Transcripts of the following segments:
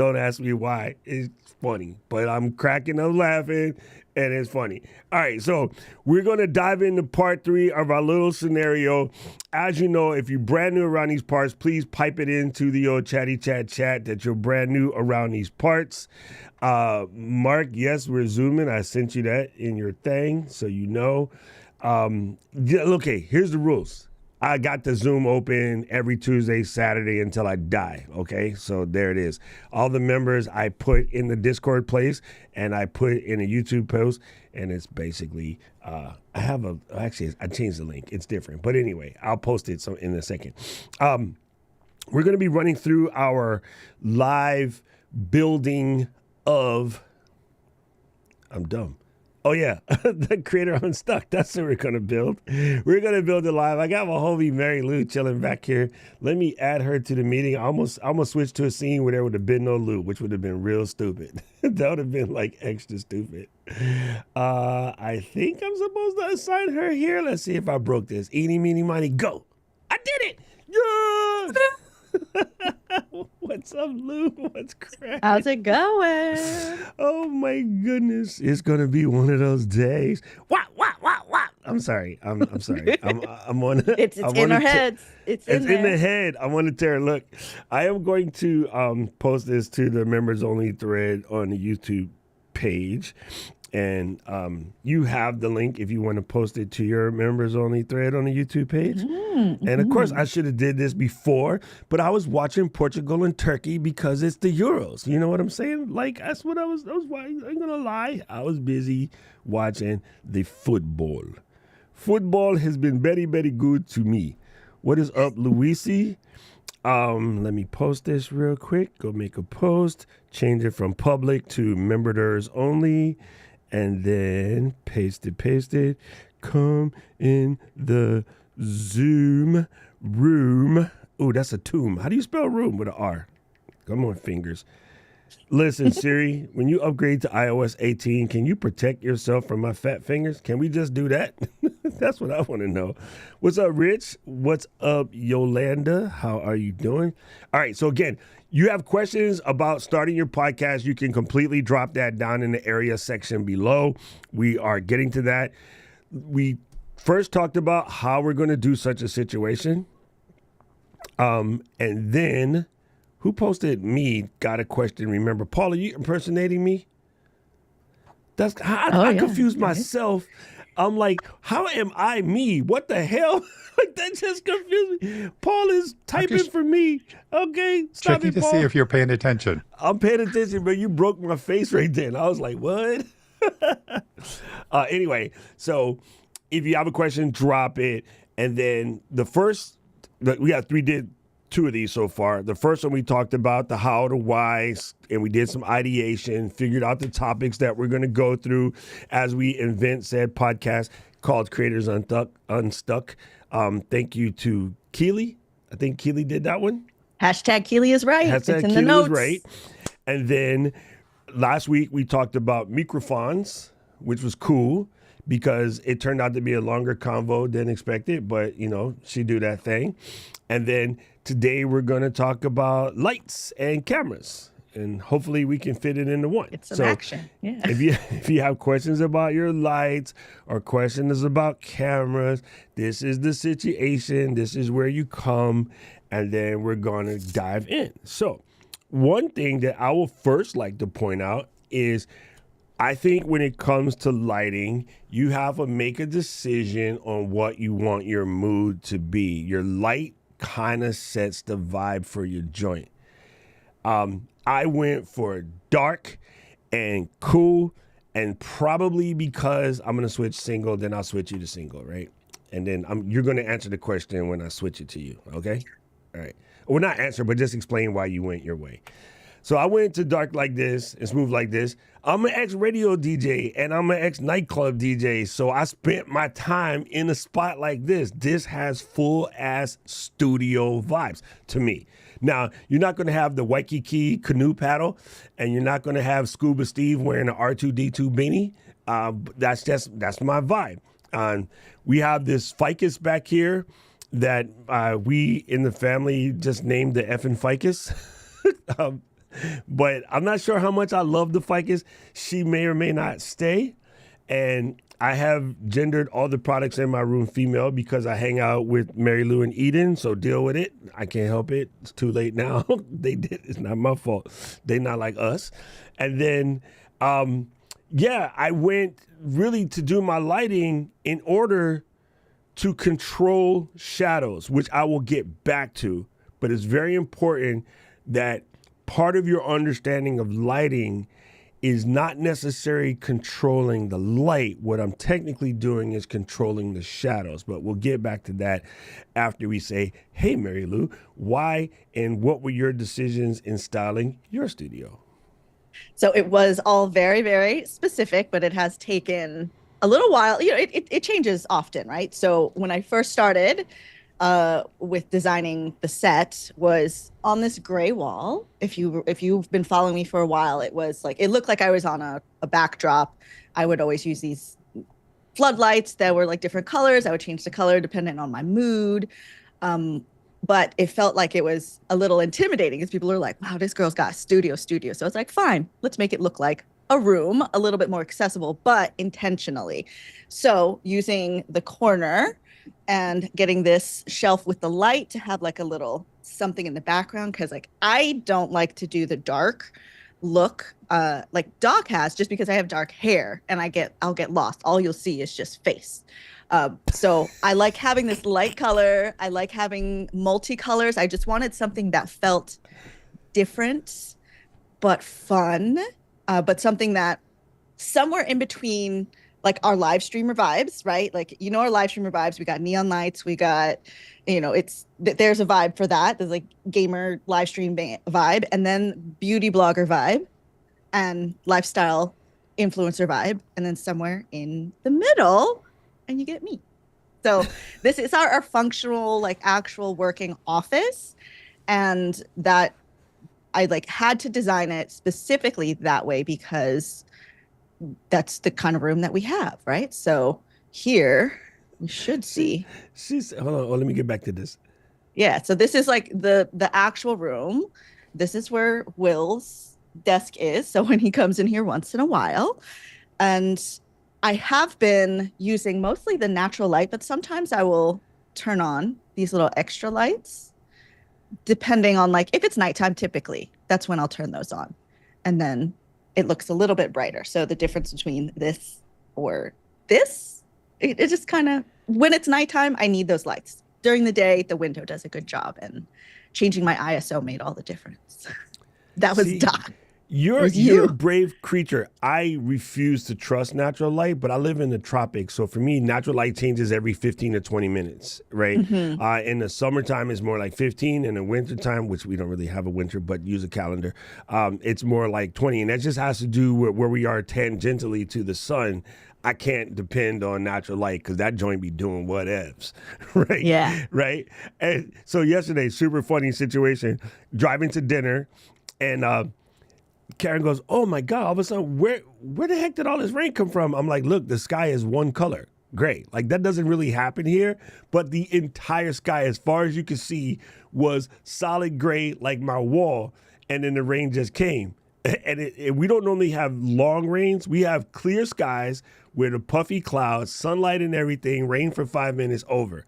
Don't ask me why. It's funny, but I'm cracking up laughing, and it's funny. All right, so we're going to dive into part 3 of our little scenario. As you know, if you're brand new around these parts, please pipe it into the old chatty chat that you're brand new around these parts. Mark, yes, we're zooming. I sent you that in your thing, so you know. Okay, here's the rules. I got the Zoom open every Tuesday, Saturday until I die, okay? So there it is. All the members I put in the Discord place and I put in a YouTube post, and it's basically, I changed the link. It's different. But anyway, I'll post it in a second. We're going to be running through our live building of, I'm dumb. Oh, yeah, the creator unstuck. That's what we're going to build. We're going to build it live. I got my homie Marilou chilling back here. Let me add her to the meeting. I'm going to switch to a scene where there would have been no Lou, which would have been real stupid. That would have been like extra stupid. I think I'm supposed to assign her here. Let's see if I broke this. Eeny, meeny, miny, go. I did it. Yeah. What's up, Lou? What's cracking? How's it going? Oh my goodness, it's gonna be one of those days. What? I'm sorry. I'm sorry. I'm on. It's in our heads. It's in the head. I want to tear. Look, I am going to post this to the members only thread on the YouTube page. And you have the link if you want to post it to your members only thread on the YouTube page. Mm-hmm. And of course, I should have did this before, but I was watching Portugal and Turkey because it's the Euros. You know what I'm saying? Like, that's what I was watching. I ain't gonna lie. I was busy watching the football. Football has been very, very good to me. What is up, Luisi? Let me post this real quick. Go make a post. Change it from public to members only. And then paste it. Come in the Zoom room. Oh, that's a tomb. How do you spell room with an R? Come on, fingers. Listen, Siri, when you upgrade to iOS 18, can you protect yourself from my fat fingers? Can we just do that? That's what I want to know. What's up, Rich? What's up, Yolanda? How are you doing? All right, so again, you have questions about starting your podcast, you can completely drop that down in the area section below. We are getting to that. We first talked about how we're going to do such a situation. And then, who posted me got a question. Remember, Paul, are you impersonating me? I confused myself. I'm like, how am I me? What the hell? Like, that just confused me. Paul is typing for me. Okay, stop checking it, Paul. To see if you're paying attention. I'm paying attention, but you broke my face right then. I was like, what? Anyway, so if you have a question, drop it. And then we did two of these so far. The first one we talked about the how, the why, and we did some ideation, figured out the topics that we're going to go through as we invent said podcast called Creators Unstuck. Thank you to Keely. I think Keely did that one. Hashtag Keely is right. Hashtag it's in Keely the notes. is right. And then last week we talked about microphones, which was cool because it turned out to be a longer convo than expected, but she do that thing. And then today we're going to talk about lights and cameras, and hopefully we can fit it into one. It's some action. Yeah. If you have questions about your lights or questions about cameras, this is the situation. This is where you come, and then we're going to dive in. So one thing that I will first like to point out is I think when it comes to lighting, you have to make a decision on what you want your mood to be. Your light kind of sets the vibe for your joint. I went for dark and cool, and probably because I'm going to switch single, then I'll switch you to single, right? And then you're going to answer the question when I switch it to you, okay? All right. Well, not answer, but just explain why you went your way. So I went to dark like this and smooth like this. I'm an ex-radio DJ and I'm an ex-nightclub DJ, so I spent my time in a spot like this. This has full-ass studio vibes to me. Now, you're not going to have the Waikiki canoe paddle, and you're not going to have Scuba Steve wearing an R2-D2 beanie. That's my vibe. We have this ficus back here that we in the family just named the effing ficus. But I'm not sure how much I love the ficus. She may or may not stay. And I have gendered all the products in my room female because I hang out with Marilou and Eden, so deal with it. I can't help it. It's too late now. They did. It's not my fault. They not like us. And then, I went really to do my lighting in order to control shadows, which I will get back to. But it's very important that part of your understanding of lighting is not necessarily controlling the light. What I'm technically doing is controlling the shadows, but we'll get back to that after we say, hey, Marilou, why and what were your decisions in styling your studio? So it was all very, very specific, but it has taken a little while. You know, it changes often, right? So when I first started with designing the set was on this gray wall. If you've been following me for a while, it was like, it looked like I was on a backdrop. I would always use these floodlights that were like different colors. I would change the color depending on my mood. But it felt like it was a little intimidating because people are like, wow, this girl's got a studio. So it's like, fine, let's make it look like a room, a little bit more accessible, but intentionally. So using the corner and getting this shelf with the light to have like a little something in the background, because like I don't like to do the dark look like Doc has, just because I have dark hair and I'll get lost. All you'll see is just face. So I like having this light color. I like having multicolors. I just wanted something that felt different but fun, but something that somewhere in between like our live streamer vibes, right? Like, you know, our live streamer vibes, we got neon lights, we got, you know, there's a vibe for that. There's like gamer live stream vibe, and then beauty blogger vibe and lifestyle influencer vibe. And then somewhere in the middle, and you get me. So this is our functional, like actual working office. And that I like had to design it specifically that way because that's the kind of room that we have, right? So here you should see. Hold on, let me get back to this. Yeah, so this is like the actual room. This is where Will's desk is. So when he comes in here once in a while, and I have been using mostly the natural light, but sometimes I will turn on these little extra lights, depending on like if it's nighttime. Typically, that's when I'll turn those on, and then it looks a little bit brighter. So the difference between this or this, it just kind of, when it's nighttime, I need those lights. During the day, the window does a good job, and changing my ISO made all the difference. That was Doc. You're a brave creature. I refuse to trust natural light, but I live in the tropics. So for me, natural light changes every 15 to 20 minutes, right? Mm-hmm. In the summertime, it's more like 15. In the wintertime, which we don't really have a winter, but use a calendar, it's more like 20. And that just has to do with where we are tangentially to the sun. I can't depend on natural light because that joint be doing whatevs, right? Yeah. Right? And so yesterday, super funny situation, driving to dinner, and Karen goes, oh my God, all of a sudden, where the heck did all this rain come from? I'm like, look, the sky is one color, gray. Like that doesn't really happen here, but the entire sky, as far as you can see, was solid gray like my wall, and then the rain just came. And we don't normally have long rains. We have clear skies with a puffy clouds, sunlight and everything, rain for 5 minutes, over.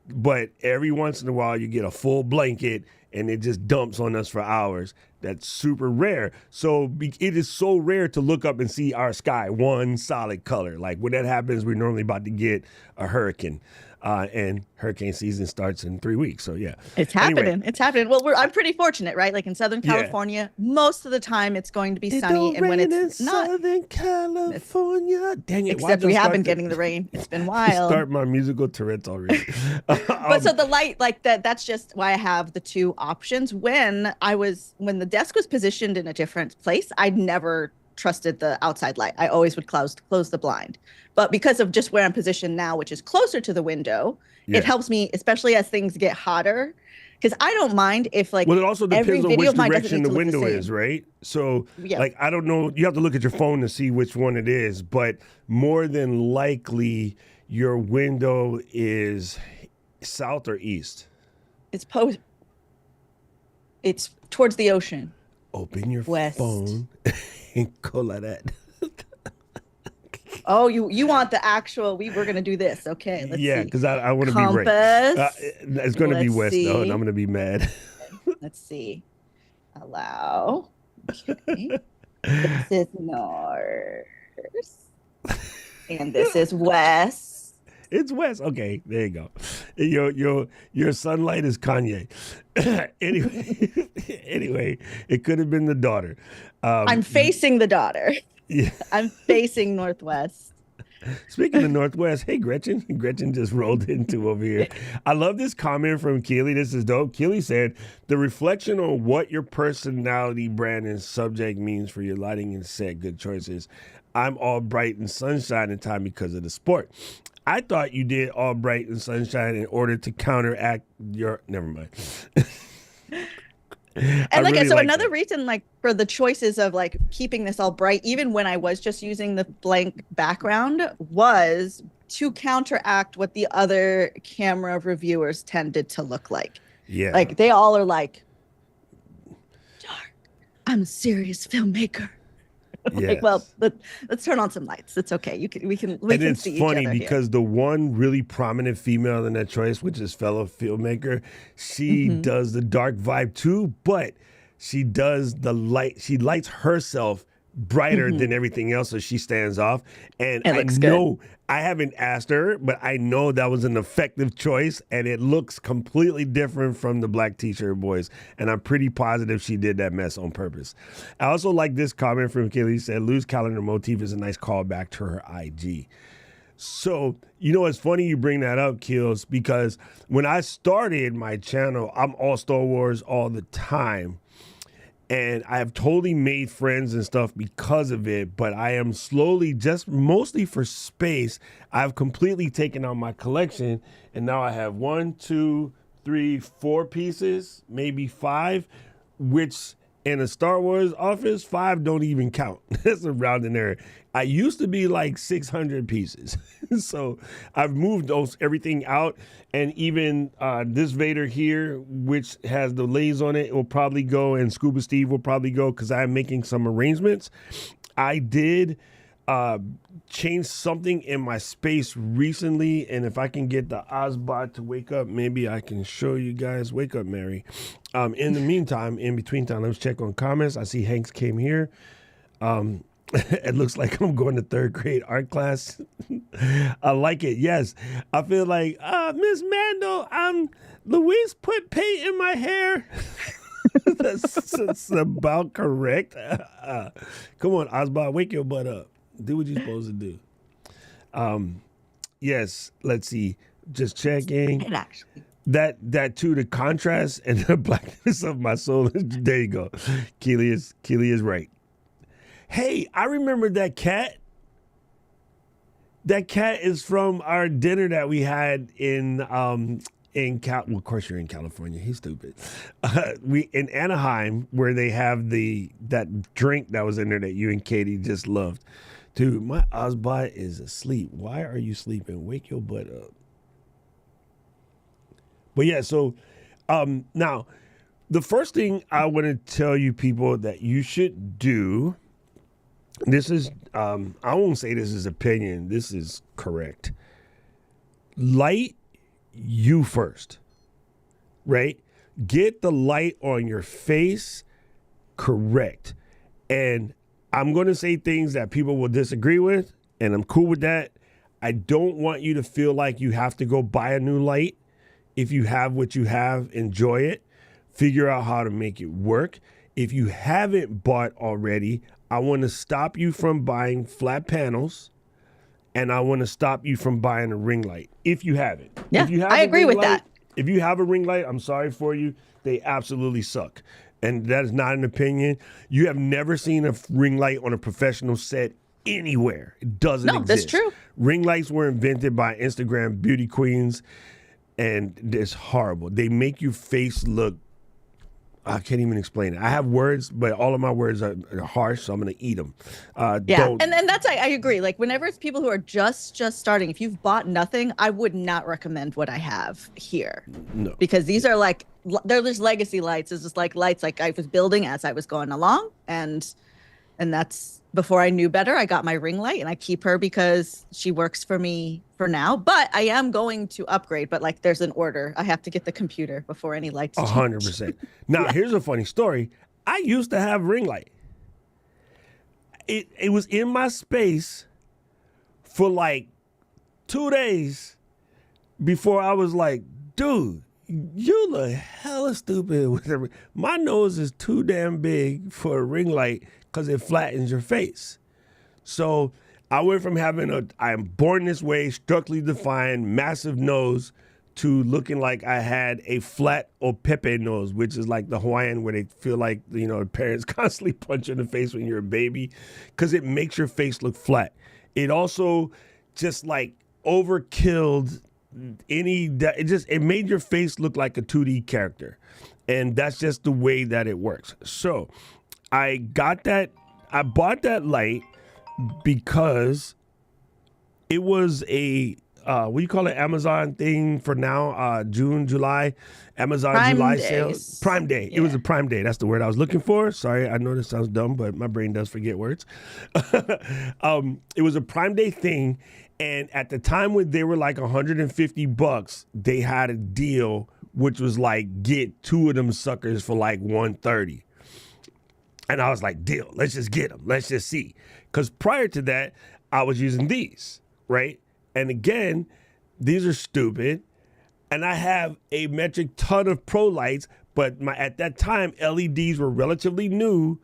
But every once in a while, you get a full blanket and it just dumps on us for hours. That's super rare. So it is so rare to look up and see our sky one solid color. Like when that happens, we're normally about to get a hurricane. And hurricane season starts in 3 weeks. So yeah, it's happening. Anyway. It's happening. Well, I'm pretty fortunate, right? Like in Southern California, most of the time it's going to be sunny, and when it's not, Southern California, dang it! Except we have been getting the rain. It's been wild. Start my musical Tourette's already. But so the light, like that's just why I have the two options. When the desk was positioned in a different place, I'd never trusted the outside light. I always would close the blind. But because of just where I'm positioned now, which is closer to the window, it helps me, especially as things get hotter. Because I don't mind if like, well, it also depends on which direction the window is, right? So like, I don't know, you have to look at your phone to see which one it is, but more than likely your window is south or east. It's towards the ocean. Open your West. phone and go like that. Oh, you want the actual? We're gonna do this. Okay, let's Yeah, see. because I want to be right. Compass. It's going to be Let's west though, and see. I'm going to be mad. Let's see. Allow. Okay. This is north. And this is west. It's west. Okay, there you go. Your sunlight is Kanye. Anyway, it could have been the daughter. I'm facing the daughter. Yeah. I'm facing northwest. Speaking of Northwest, hey Gretchen. Gretchen just rolled into over here. I love this comment from Keely. This is dope. Keely said, the reflection on what your personality, brand, and subject means for your lighting and set. Good choices. I'm all bright and sunshine in time because of the sport. I thought you did all bright and sunshine in order to counteract your. Never mind. And like, really so another reason, like, for the choices of like keeping this all bright, even when I was just using the blank background, was to counteract what the other camera reviewers tended to look like. Yeah. Like, they all are like, dark. I'm a serious filmmaker. Like, yes. Well, let's turn on some lights. It's okay. We can see each other. And it's funny because the one really prominent female in that choice, which is fellow filmmaker, she does the dark vibe too, but she does the light. She lights herself brighter than everything else, so she stands off. And I know I haven't asked her, but I know that was an effective choice, and it looks completely different from the black t-shirt boys. And I'm pretty positive she did that mess on purpose. I also like this comment from Kelly. Said, "Lou's calendar motif is a nice callback to her IG." So, you know, it's funny you bring that up, Kills, because when I started my channel, I'm all Star Wars all the time. And I have totally made friends and stuff because of it, but I am slowly, just mostly for space, I've completely taken out my collection, and now I have 1, 2, 3, 4 pieces, maybe 5, which in a Star Wars office, 5 don't even count. That's a rounding error. I used to be like 600 pieces. So I've moved everything out. And even this Vader here, which has the lays on it, will probably go, and Scuba Steve will probably go because I'm making some arrangements. I did change something in my space recently, and if I can get the Ozbot to wake up, maybe I can show you guys. Wake up, Mary. In the meantime, in between time, let's check on comments. I see Hanks came here. It looks like I'm going to 3rd grade art class. I like it. Yes. I feel like, Miss Mandl, Louise put paint in my hair. That's about correct. Come on, Ozbot, wake your butt up. Do what you're supposed to do. Yes, let's see. Just checking. It actually. That too, the contrast and the blackness of my soul. There you go. Keely is right. Hey, I remember that cat. That cat is from our dinner that we had in well, of course you're in California. He's stupid. We in Anaheim, where they have that drink that was in there that you and Katie just loved. Dude, my Ozbot is asleep. Why are you sleeping? Wake your butt up. But yeah, so now the first thing I want to tell you people that you should do. This is, I won't say this is opinion. This is correct. Light you first, right? Get the light on your face correct. And I'm going to say things that people will disagree with, and I'm cool with that. I don't want you to feel like you have to go buy a new light. If you have what you have, enjoy it. Figure out how to make it work. If you haven't bought already, I want to stop you from buying flat panels, and I want to stop you from buying a ring light if you haven't. Yeah, if you have I agree with that. If you have a ring light, I'm sorry for you. They absolutely suck. And that is not an opinion. You have never seen a ring light on a professional set anywhere. It doesn't exist. No, that's true. Ring lights were invented by Instagram beauty queens, and it's horrible. They make your face look I can't even explain it. I have words, but all of my words are harsh, so I'm gonna eat them. Yeah, Don't. and that's I agree. Like whenever it's people who are just starting, if you've bought nothing, I would not recommend what I have here, No. because these are like they're just legacy lights. It's just like lights like I was building as I was going along, and that's before I knew better. I got my ring light, and I keep her because she works for me for now. But I am going to upgrade. But like, there's an order. I have to get the computer before any lights change. 100%. Now, here's a funny story. I used to have ring light. It was in my space for like 2 days before I was like, dude, you look hella stupid with every. My nose is too damn big for a ring light because it flattens your face. So I went from having I'm born this way, structurally defined, massive nose, to looking like I had a flat or pepe nose, which is like the Hawaiian where they feel like, the parents constantly punch you in the face when you're a baby, because it makes your face look flat. It also just like overkilled it made your face look like a 2D character. And that's just the way that it works. So I bought that light because it was a what do you call it? Amazon thing for now, June, July, Amazon Prime July days. sale. Prime Day. Yeah. It was a Prime Day. That's the word I was looking for. Sorry, I know this sounds dumb, but my brain does forget words. It was a Prime Day thing, and at the time when they were like $150, they had a deal which was like get 2 of them suckers for like $130. And I was like, deal, let's just get them. Let's just see. Because prior to that, I was using these, right? And again, these are stupid. And I have a metric ton of pro lights, but at that time, LEDs were relatively new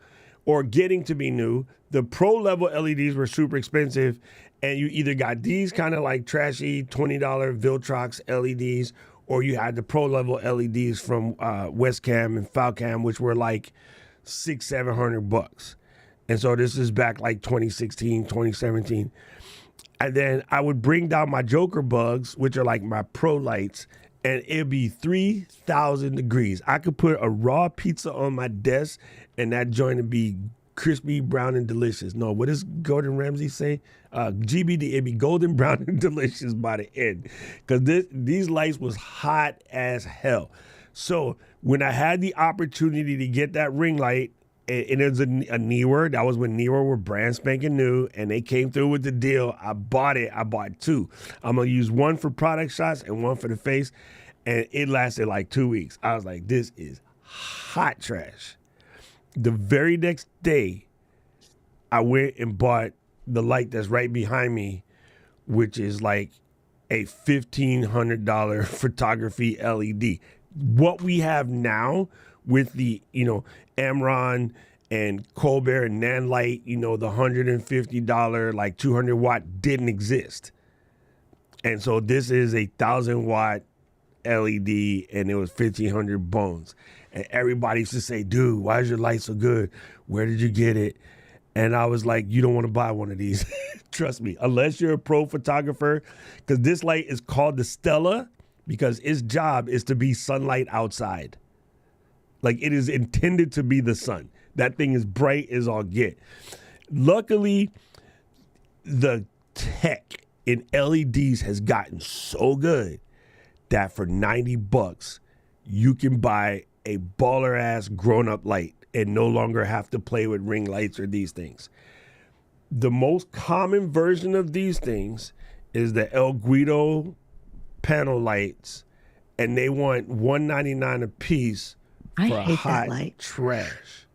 or getting to be new. The pro level LEDs were super expensive. And you either got these kind of like trashy $20 Viltrox LEDs, or you had the pro level LEDs from Westcam and Falcam, which were like $600-700. And so this is back like 2016, 2017. And then I would bring down my Joker bugs, which are like my pro lights, and it'd be 3,000 degrees. I could put a raw pizza on my desk and that joint would be crispy, brown, and delicious. No, what does Gordon Ramsay say? GBD, it'd be golden, brown, and delicious by the end. Because these lights was hot as hell. So when I had the opportunity to get that ring light, and it was a Neewer. That was when Neewer were brand spanking new, and they came through with the deal. I bought it. I bought 2. I'm going to use one for product shots and one for the face, and it lasted like 2 weeks. I was like, this is hot trash. The very next day, I went and bought the light that's right behind me, which is like a $1,500 photography LED. What we have now with the, Amron and Colbert and Nanlite, the $150, like 200 watt didn't exist. And so this is a 1,000 watt LED, and it was 1,500 bones. And everybody used to say, dude, why is your light so good? Where did you get it? And I was like, you don't want to buy one of these. Trust me, unless you're a pro photographer, because this light is called the Stella because its job is to be sunlight outside. Like, it is intended to be the sun. That thing is bright as all get. Luckily, the tech in LEDs has gotten so good that for $90, you can buy a baller ass grown up light and no longer have to play with ring lights or these things. The most common version of these things is the El Guido panel lights, and they want $199 a piece for hot light trash.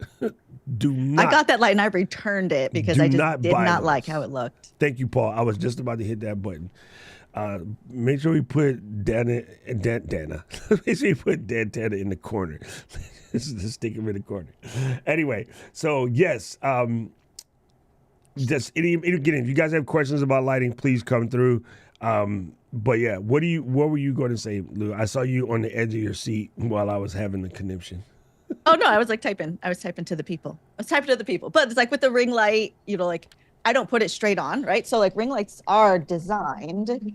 Do not. I got that light and I returned it because I just did not like how it looked. Thank you, Paul. I was just about to hit that button. Make sure we put Dana. Make sure you put Dantana in the corner. Just stick him in the corner. Anyway, so yes, just again, if you guys have questions about lighting, please come through. But yeah, what were you going to say, Lou? I saw you on the edge of your seat while I was having the conniption. Oh no, I was typing to the people. But it's like with the ring light, like I don't put it straight on, right? So like ring lights are designed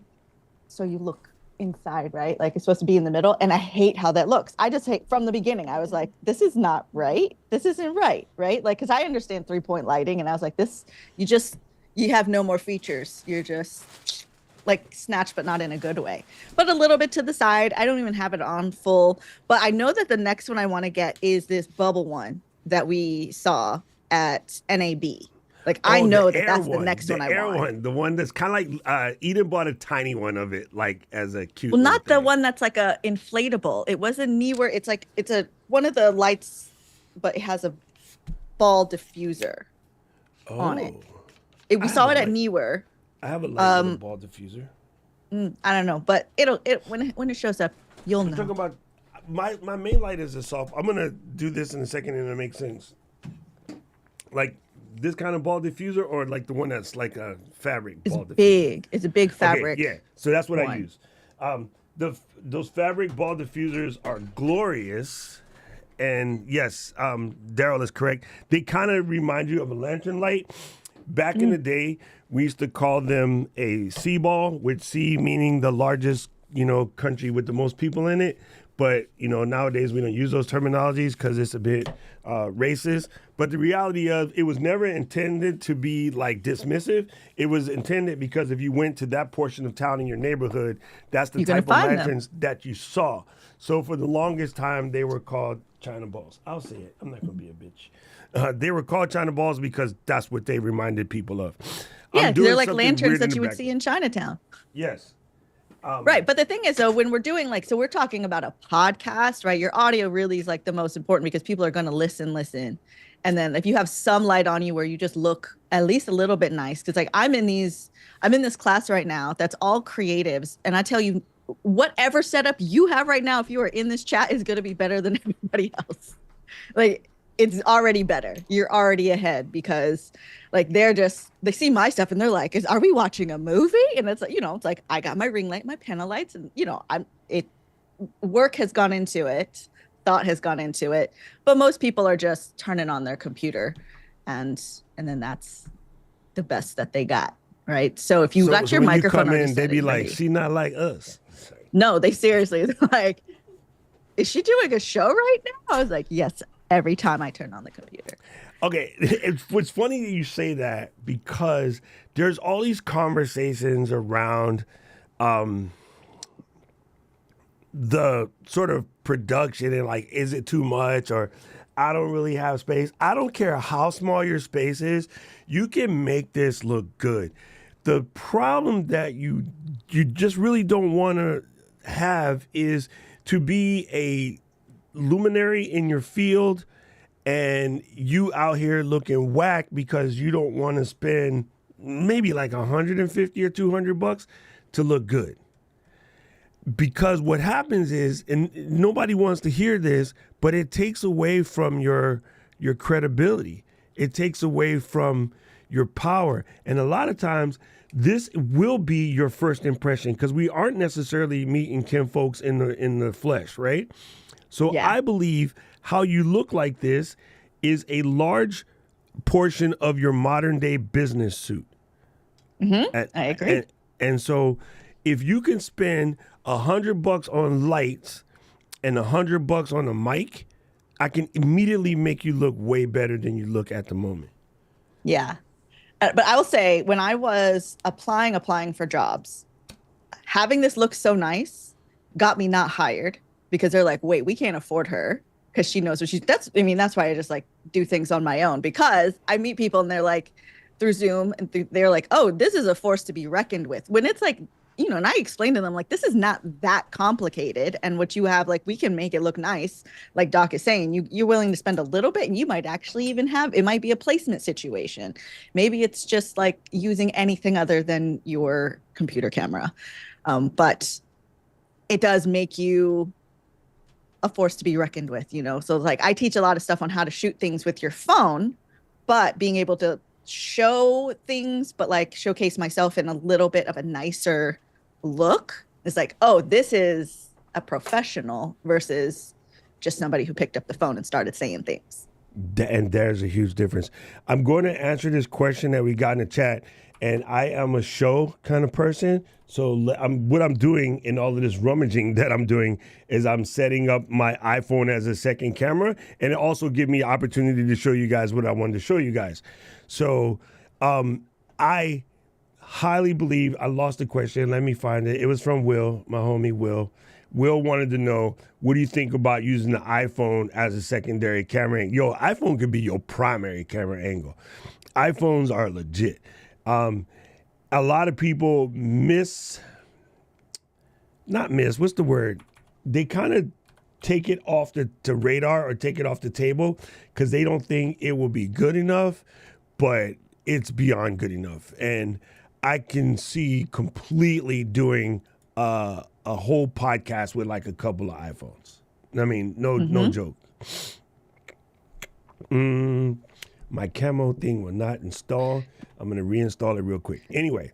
so you look inside, right? Like it's supposed to be in the middle. And I hate how that looks. I just hate from the beginning. I was like, this is not right. This isn't right. Right. Like, cause I understand 3-point lighting. And I was like, you have no more features. You're just like snatched, but not in a good way. But a little bit to the side. I don't even have it on full. But I know that the next one I want to get is this bubble one that we saw at NAB. Like I know that that's the next one I want. The one that's kind of like Eden bought a tiny one of it, like as a cute. Well, not the thing. one that's like a inflatable. It was a newer. It's like it's a one of the lights, but it has a ball diffuser on it. We saw it at Newer. I have a light with a ball diffuser. I don't know, but when it shows up, you'll know. I'm talking about my main light is a soft. I'm gonna do this in a second and it makes sense. Like this kind of ball diffuser, or like the one that's like a fabric ball diffuser. Big. It's a big fabric. Okay, yeah. So that's what I use. Those fabric ball diffusers are glorious. And yes, Daryl is correct. They kind of remind you of a lantern light. Back in the day, we used to call them a sea ball, with sea meaning the largest, country with the most people in it. But, nowadays we don't use those terminologies because it's a bit racist. But the reality of it was never intended to be like dismissive. It was intended because if you went to that portion of town in your neighborhood, that's the type of lanterns that you saw. So for the longest time, they were called China balls. I'll say it. I'm not going to be a bitch. They were called China balls because that's what they reminded people of. Yeah, they're like lanterns that you would see in Chinatown. Yes. Right. But the thing is, though, when we're doing so we're talking about a podcast, right? Your audio really is like the most important because people are going to listen. And then if you have some light on you where you just look at least a little bit nice, because like I'm in this class right now that's all creatives. And I tell you, whatever setup you have right now, if you are in this chat, is going to be better than everybody else. Like it's already better. You're already ahead because like they see my stuff and they're like, are we watching a movie? And it's like, it's like I got my ring light, my panel lights, and work has gone into it, thought has gone into it, but most people are just turning on their computer and then that's the best that they got. Right. So if you got your microphone in, they'd be like, she not like us. No, they seriously, they're like, is she doing a show right now? I was like, yes, every time I turn on the computer. Okay, it's funny that you say that because there's all these conversations around the sort of production and like, is it too much, or I don't really have space. I don't care how small your space is. You can make this look good. The problem that you just really don't want to have is to be a luminary in your field and you out here looking whack because you don't want to spend maybe like $150 or $200 to look good. Because what happens is, and nobody wants to hear this, but it takes away from your credibility. It takes away from your power. And a lot of times this will be your first impression because we aren't necessarily meeting kin folks in the flesh, right? So yeah. I believe how you look like this is a large portion of your modern day business suit. Mm-hmm. I agree. And so if you can spend $100 on lights and $100 on a mic, I can immediately make you look way better than you look at the moment. Yeah. But I will say, when I was applying for jobs, having this look so nice got me not hired because they're like, wait, we can't afford her because she knows what she's, that's why I just like do things on my own, because I meet people and they're like through Zoom and they're like, oh, this is a force to be reckoned with. When it's like, and I explained to them, like, this is not that complicated. And what you have, like, we can make it look nice. Like Doc is saying, you're willing to spend a little bit and you might actually even it might be a placement situation. Maybe it's just like using anything other than your computer camera. But it does make you a force to be reckoned with, So like I teach a lot of stuff on how to shoot things with your phone, but being able to show things, but like showcase myself in a little bit of a nicer look. It's like, oh, this is a professional versus just somebody who picked up the phone and started saying things. And there's a huge difference. I'm going to answer this question that we got in the chat, and I am a show kind of person. So what I'm doing in all of this rummaging that I'm doing is I'm setting up my iPhone as a second camera, and it also gives me opportunity to show you guys what I wanted to show you guys. So I highly believe, I lost the question. Let me find it. It was from Will, my homie Will. Will wanted to know, what do you think about using the iPhone as a secondary camera angle? Yo, iPhone could be your primary camera angle. iPhones are legit. A lot of people what's the word? They kind of take it off the radar or take it off the table because they don't think it will be good enough, but it's beyond good enough. And I can see completely doing a whole podcast with like a couple of iPhones. I mean, no joke. My camo thing will not install. I'm going to reinstall it real quick. Anyway.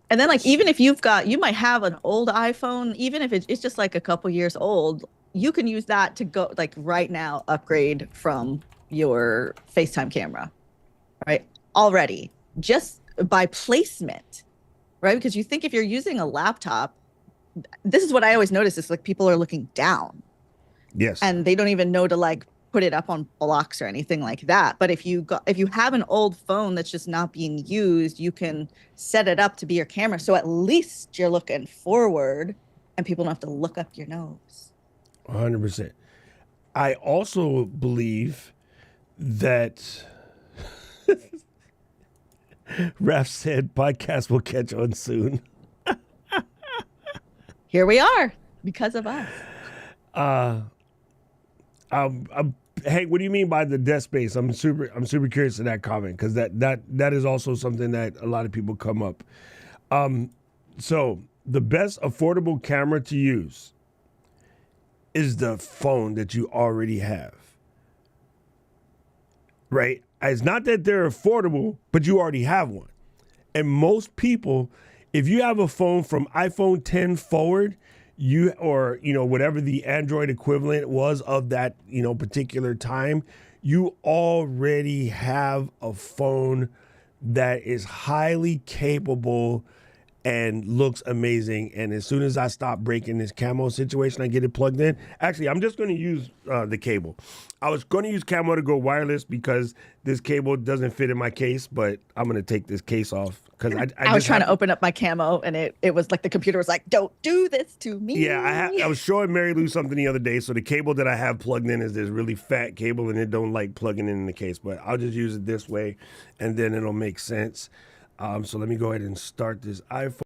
And then like, even if you might have an old iPhone, even if it's just like a couple years old, you can use that to go like right now, upgrade from your FaceTime camera, right? Already, just by placement, right? Because you think if you're using a laptop, this is what I always notice is like people are looking down. Yes. And they don't even know to like put it up on blocks or anything like that. But if you have an old phone that's just not being used, you can set it up to be your camera. So at least you're looking forward and people don't have to look up your nose. 100%. I also believe that Raph said podcast will catch on soon. Here we are because of us. Hey, what do you mean by the desk space? I'm super curious to that comment because that is also something that a lot of people come up. So the best affordable camera to use is the phone that you already have. Right? It's not that they're affordable, but you already have one. And most people, if you have a phone from iPhone 10 forward, whatever the Android equivalent was of that, particular time, you already have a phone that is highly capable and looks amazing. And as soon as I stop breaking this camo situation, I get it plugged in. Actually, I'm just going to use the cable. I was going to use camo to go wireless because this cable doesn't fit in my case, but I'm going to take this case off because I was trying to open up my camo and it was like the computer was like, don't do this to me. Yeah, I was showing Marilou something the other day. So the cable that I have plugged in is this really fat cable and it don't like plugging in the case, but I'll just use it this way and then it'll make sense. So let me go ahead and start this iPhone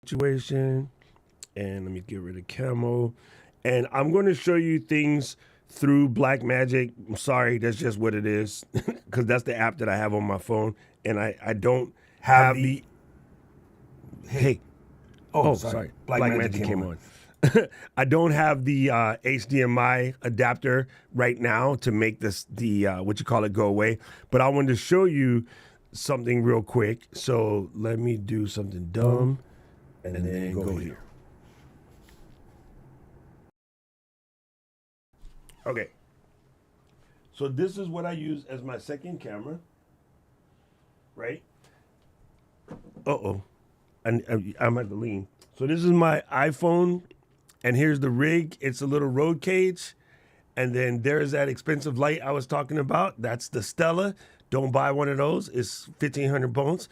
situation and let me get rid of camo. And I'm going to show you things through Blackmagic. I'm sorry, that's just what it is because that's the app that I have on my phone. And I don't have the... Hey. Oh, sorry. Blackmagic came on. I don't have the HDMI adapter right now to make this go away. But I wanted to show you something real quick. So let me do something dumb and then go here. Okay. So this is what I use as my second camera. Right? Uh-oh. I'm at the lean. So this is my iPhone, and here's the rig. It's a little road cage. And then there's that expensive light I was talking about. That's the Stella. Don't buy one of those. It's 1,500 bones.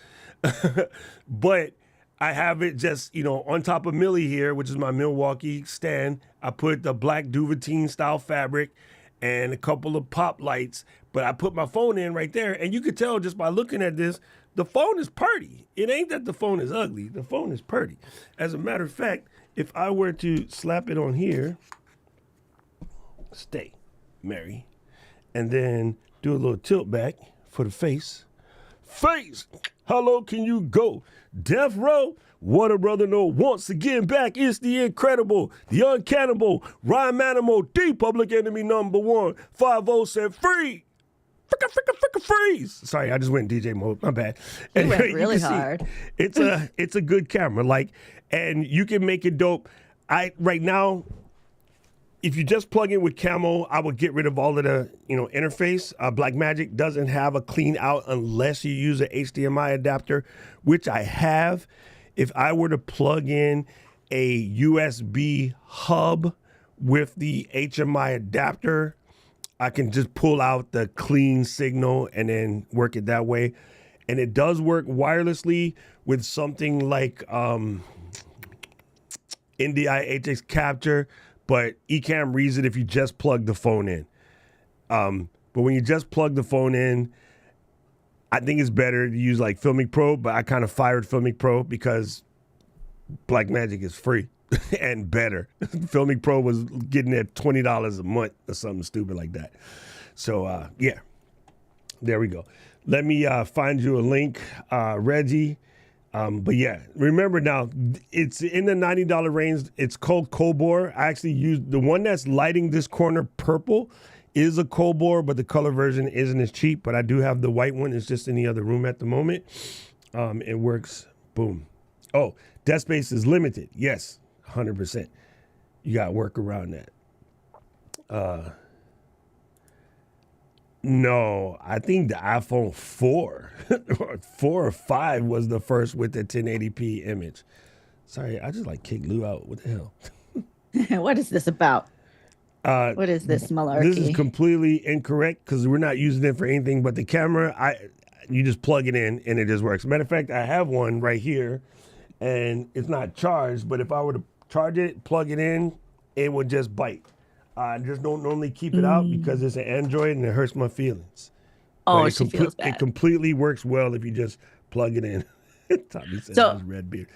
But I have it just, on top of Millie here, which is my Milwaukee stand. I put the black Duvetine style fabric and a couple of pop lights. But I put my phone in right there. And you could tell just by looking at this, the phone is purty. It ain't that the phone is ugly. The phone is purty. As a matter of fact, if I were to slap it on here, stay, Mary, and then do a little tilt back for the face. Face, how low can you go? Death Row, what a brother know. Once again back, it's the incredible, the uncannibal, rhyme animal, the public enemy number one. 5-0 said free. Fricka freeze. Sorry, I just went DJ mode. My bad. You went really hard. It's a good camera. And you can make it dope. Right now, if you just plug in with Camo, I would get rid of all of the interface. Blackmagic doesn't have a clean out unless you use an HDMI adapter, which I have. If I were to plug in a USB hub with the HMI adapter, I can just pull out the clean signal and then work it that way. And it does work wirelessly with something like NDI HX Capture, but Ecamm reads it if you just plug the phone in. But when you just plug the phone in, I think it's better to use like Filmic Pro, but I kind of fired Filmic Pro because Blackmagic is free and better. Filmic Pro was getting at $20 a month or something stupid like that. So, yeah, there we go. Let me find you a link, Reggie. But yeah, remember now, it's in the $90 range. It's called Cobor. I actually used the one that's lighting this corner purple is a Cobor, but the color version isn't as cheap. But I do have the white one. It's just in the other room at the moment. It works. Boom. Oh, desk space is limited. Yes, 100%. You got to work around that. No, I think the iPhone 4 or 4 or 5 was the first with the 1080p image. Sorry, I just like kicked Lou out. What the hell? What is this about? What is this malarkey? This is completely incorrect because we're not using it for anything but the camera. You just plug it in and it just works. Matter of fact, I have one right here and it's not charged, but if I were to charge it, plug it in, it would just bite. I just don't normally keep it out because it's an Android and it hurts my feelings. Oh, she feels bad. It completely works well if you just plug it in. Tommy says So, his red beard.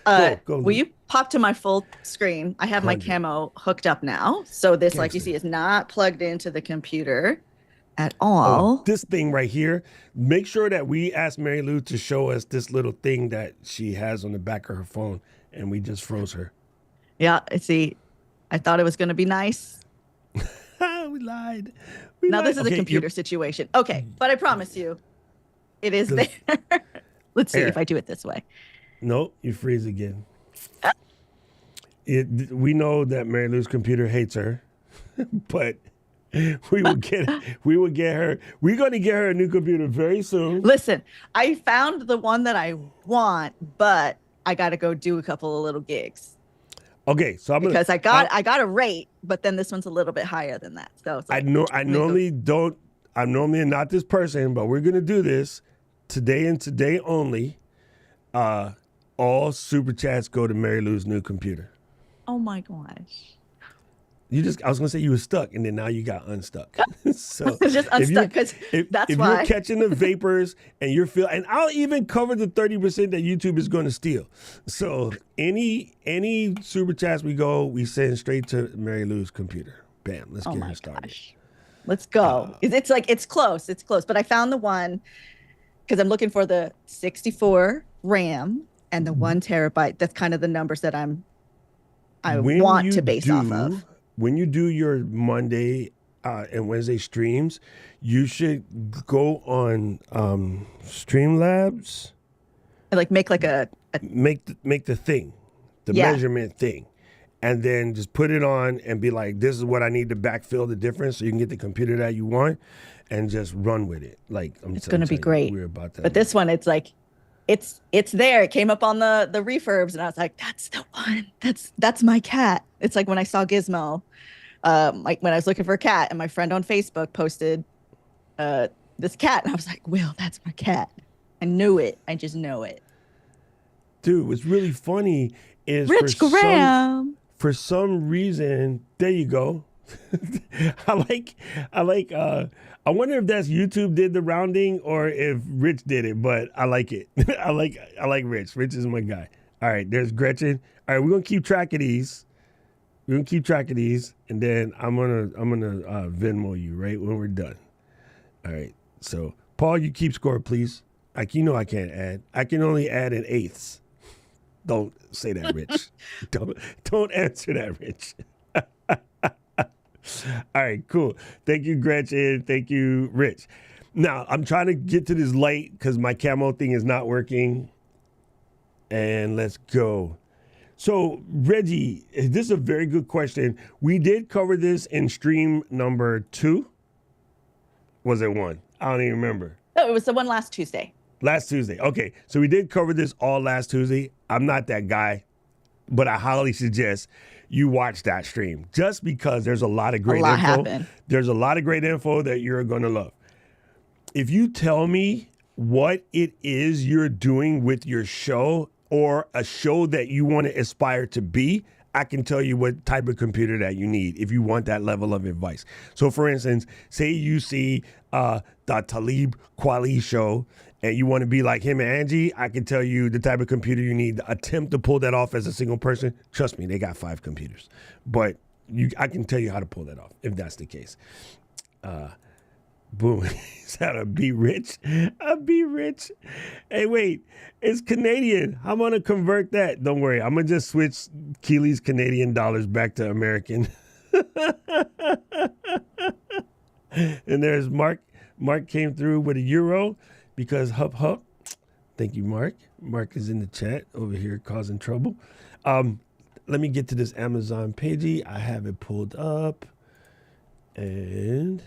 Go, will you pop to my full screen? I have my Camo hooked up now. So this, like you see, is not plugged into the computer at all. Oh, this thing right here, make sure that we ask Marilou to show us this little thing that she has on the back of her phone, and we just froze her. Yeah, see, I thought it was going to be nice. We lied. This is a computer situation. Okay, but I promise you, it is there. Let's see if I do it this way. Nope, you freeze again. We know that Mary Lou's computer hates her, but we will get her. We're going to get her a new computer very soon. Listen, I found the one that I want, but I got to go do a couple of little gigs. Okay, so because I got a rate, but then this one's a little bit higher than that. So it's like, I'm normally not this person, but we're gonna do this today and today only. All super chats go to Mary Lou's new computer. Oh my gosh! I was gonna say you were stuck, and then now you got unstuck. So just unstuck because that's why. If you're catching the vapors and you're and I'll even cover the 30% that YouTube is going to steal. So any super chats we send straight to Mary Lou's computer. Bam, let's get her started. Gosh. Let's go. It's close. It's close. But I found the one because I'm looking for the 64 RAM and the 1 terabyte. That's kind of the numbers that I want to base off of. When you do your Monday and Wednesday streams, you should go on Streamlabs. And like make like make the thing, the measurement thing, and then just put it on and be like, this is what I need to backfill the difference so you can get the computer that you want, and just run with it. Like it's going to be great. We're about that. But this one, it's like. It's there. It came up on the refurbs, and I was like, "That's the one. That's my cat." It's like when I saw Gizmo, like when I was looking for a cat, and my friend on Facebook posted this cat, and I was like, "Will, that's my cat." I knew it. I just know it. Dude, what's really funny is Rich Graham. For some reason, there you go. I wonder if that's YouTube did the rounding or if Rich did it, but I like it. I like Rich. Rich is my guy. All right, there's Gretchen. All right, we're gonna keep track of these. And then I'm gonna Venmo you right when we're done. All right. So Paul, you keep score, please. I can't add. I can only add in eighths. Don't say that, Rich. Don't answer that, Rich. All right, cool. Thank you, Gretchen. Thank you, Rich. Now, I'm trying to get to this light because my camo thing is not working. And let's go. So, Reggie, this is a very good question. We did cover this in stream number 2. Was it 1? I don't even remember. No, it was the one last Tuesday. Last Tuesday. Okay. So we did cover this all last Tuesday. I'm not that guy, but I highly suggest you watch that stream just because there's a lot of great info. Happened. There's a lot of great info that you're going to love. If you tell me what it is you're doing with your show or a show that you want to aspire to be, I can tell you what type of computer that you need if you want that level of advice. So, for instance, say you see the Talib Kweli show and you want to be like him and Angie, I can tell you the type of computer you need to attempt to pull that off as a single person. Trust me, they got 5 computers. But I can tell you how to pull that off if that's the case. Boom. Is that a be rich? A be rich. Hey, wait. It's Canadian. I'm going to convert that. Don't worry. I'm going to just switch Keely's Canadian dollars back to American. And there's Mark. Mark came through with a euro because hup hup. Thank you, Mark. Mark is in the chat over here causing trouble. Let me get to this Amazon pagey. I have it pulled up. And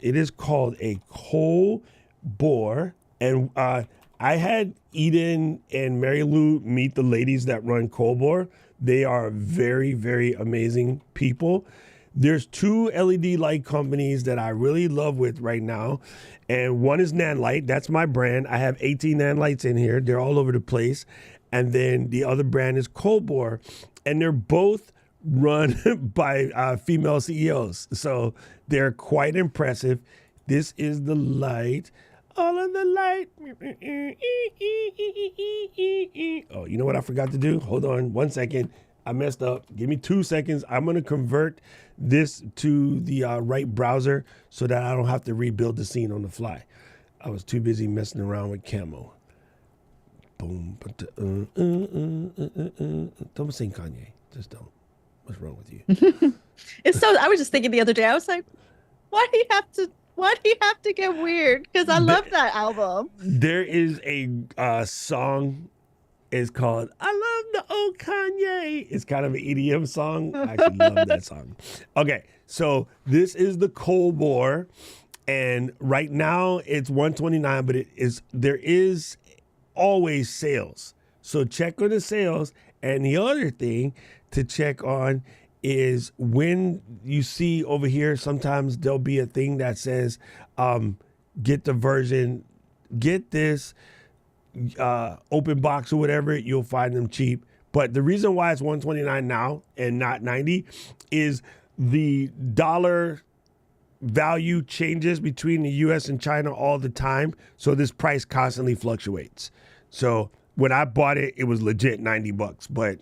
it is called a coal bore. And I had Eden and Marilou meet the ladies that run coal bore. They are very, very amazing people. There's 2 LED light companies that I really love with right now. And one is Nanlite. That's my brand. I have 18 Nanlights in here. They're all over the place. And then the other brand is Cold Bore. And they're both run by female CEOs. So they're quite impressive. This is the light. All of the light. Oh, you know what I forgot to do? Hold on 1 second. I messed up. Give me 2 seconds. I'm going to convert this to the right browser so that I don't have to rebuild the scene on the fly. I was too busy messing around with camo. Boom. Don't sing Kanye. Just don't. What's wrong with you? It's so. I was just thinking the other day. I was like, why do you have to? Why do you have to get weird? Because I love that album. There is a song. It's called "I Love the Old Kanye." It's kind of an EDM song. I actually love that song. Okay, so this is the Cold War, and right now it's $129, but there is always sales. So check on the sales. And the other thing to check on is when you see over here, sometimes there'll be a thing that says, get the version, get this open box or whatever, you'll find them cheap. But the reason why it's $129 now and not $90 is the dollar value changes between the US and China all the time. So this price constantly fluctuates. So when I bought it, it was legit $90, but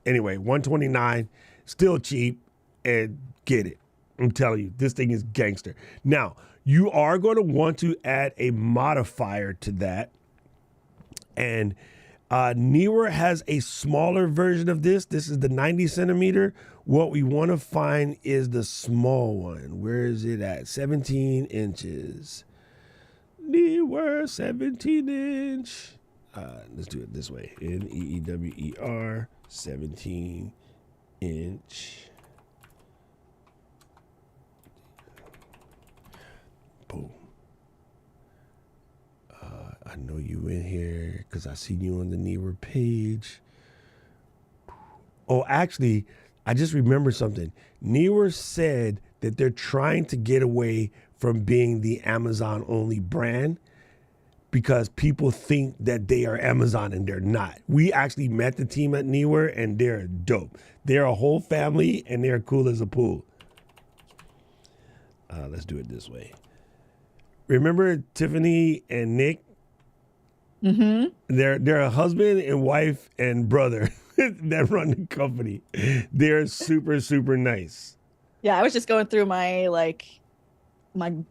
anyway, $129, still cheap, and get it. I'm telling you, this thing is gangster. Now, you are going to want to add a modifier to that. And Neewer has a smaller version of this. This is the 90 centimeter. What we want to find is the small one. Where is it at? 17 inches. Neewer 17 inch. Let's do it this way. Neewer 17 inch. Boom. I know you in here because I seen you on the Neewer page. Oh, actually, I just remembered something. Neewer said that they're trying to get away from being the Amazon only brand because people think that they are Amazon and they're not. We actually met the team at Neewer and they're dope. They're a whole family and they're cool as a pool. Let's do it this way. Remember Tiffany and Nick? Mm-hmm. They're a husband and wife and brother that run the company. They're super, super nice. Yeah, I was just going through my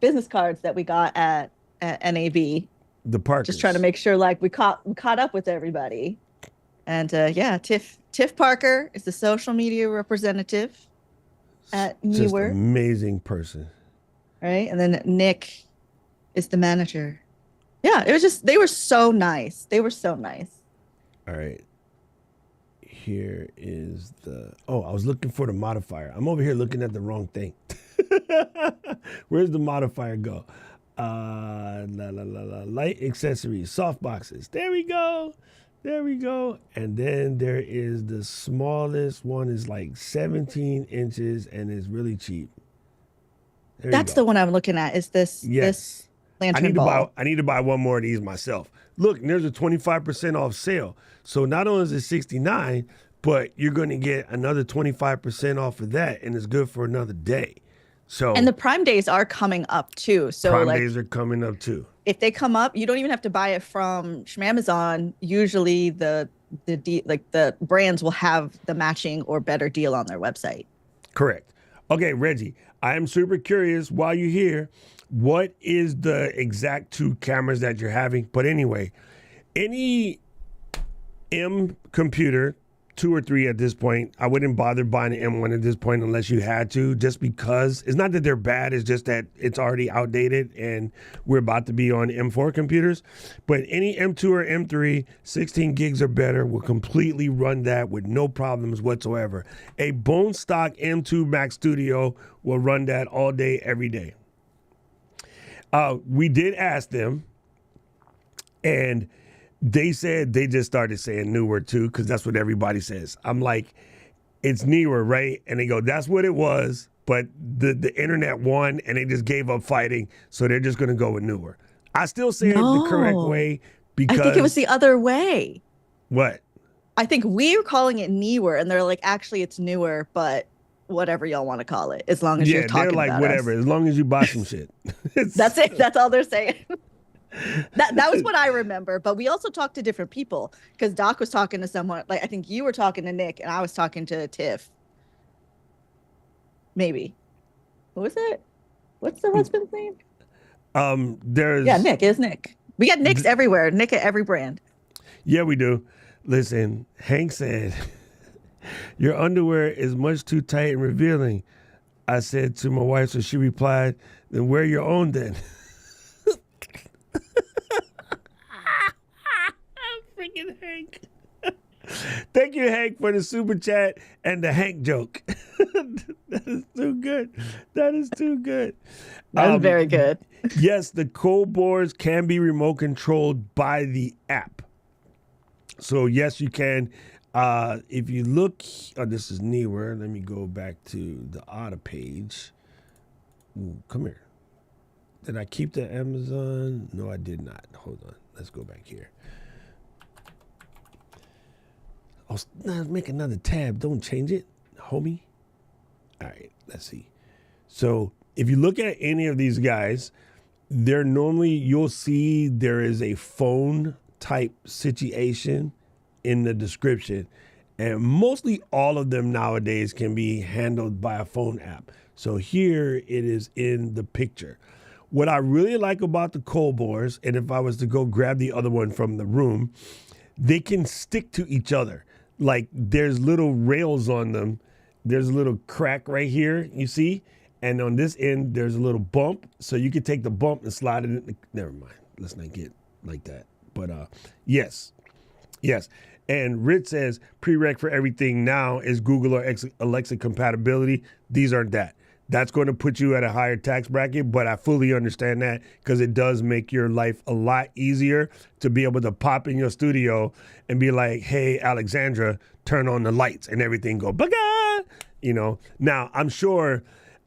business cards that we got at NAB. The Parkers. Just trying to make sure we caught up with everybody. And Tiff Parker is the social media representative at Neewer. Just an amazing person. Right? And then Nick is the manager. Yeah, it was just, they were so nice. They were so nice. All right. here is the, I was looking for the modifier. I'm over here looking at the wrong thing. Where's the modifier go? Light accessories, soft boxes. There we go. There we go. And then there is the smallest one is like 17 inches and is really cheap. That's the one I'm looking at. Is this lantern ball? I need to buy one more of these myself. Look, there's a 25% off sale. So not only is it $69, but you're going to get another 25% off of that, and it's good for another day. So and the Prime days are coming up too. So Prime days are coming up too. If they come up, you don't even have to buy it from Amazon. Usually the brands will have the matching or better deal on their website. Correct. Okay, Reggie, I am super curious while you're here, what is the exact two cameras that you're having? But anyway, any M computer, 2 or 3 at this point, I wouldn't bother buying an M1 at this point unless you had to, just because it's not that they're bad, it's just that it's already outdated and we're about to be on M4 computers. But any M2 or M3, 16 gigs or better will completely run that with no problems whatsoever. A bone stock M2 Max Studio will run that all day, every day. We did ask them, and they said they just started saying newer too, because that's what everybody says. I'm like, it's newer, right? And they go, that's what it was, but the internet won and they just gave up fighting, so they're just going to go with newer. I still say it the correct way because... I think it was the other way. What? I think we were calling it newer, and they're like, actually, it's newer, but whatever y'all want to call it, as long as you're talking about they're like, whatever, as long as you buy some shit. That's it. That's all they're saying. That was what I remember, but we also talked to different people because Doc was talking to someone, like I think you were talking to Nick and I was talking to Tiff. Maybe. What was it? What's the husband's name? Nick. Is Nick. We got Nicks everywhere. Nick at every brand. Yeah, we do. Listen, Hank said, your underwear is much too tight and revealing. I said to my wife, so she replied, then wear your own then. Freaking Hank. Thank you, Hank, for the super chat and the Hank joke. That is too good. That is too good. That was very good. Yes, the cold boards can be remote controlled by the app. So yes, you can. If you look, this is newer. Let me go back to the auto page. Ooh, come here. Did I keep the Amazon? No, I did not. Hold on. Let's go back here. Now make another tab. Don't change it, homie. All right, let's see. So if you look at any of these guys, they're normally, you'll see there is a phone type situation in the description. And mostly all of them nowadays can be handled by a phone app. So here it is in the picture. What I really like about the cold bores, and if I was to go grab the other one from the room, they can stick to each other. Like there's little rails on them. There's a little crack right here, you see? And on this end, there's a little bump. So you can take the bump and slide it in. Never mind. Let's not get like that. But yes. And Rich says, prereq for everything now is Google or Alexa compatibility. These aren't that. That's going to put you at a higher tax bracket, but I fully understand that because it does make your life a lot easier to be able to pop in your studio and be like, hey, Alexandra, turn on the lights and everything go, baga! You know. Now, I'm sure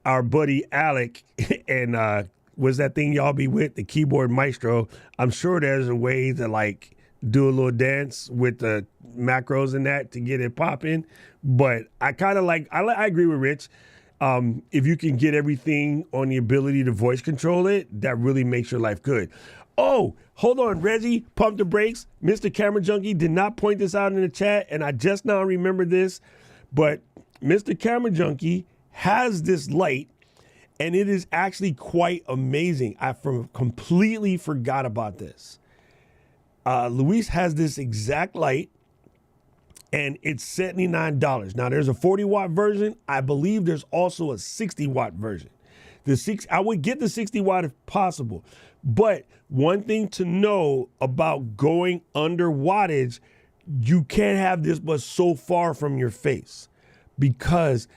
our buddy Alec and was that thing y'all be with, the keyboard maestro, I'm sure there's a way to like do a little dance with the macros and that to get it popping. But I kind of like, I agree with Rich. If you can get everything on the ability to voice control it, that really makes your life good. Oh, hold on, Reggie, pump the brakes. Mr. Camera Junkie did not point this out in the chat, and I just now remember this, but Mr. Camera Junkie has this light, and it is actually quite amazing. I completely forgot about this. Luis has this exact light, and it's $79. Now, there's a 40-watt version. I believe there's also a 60-watt version. I would get the 60-watt if possible. But one thing to know about going under wattage, you can't have this but so far from your face, because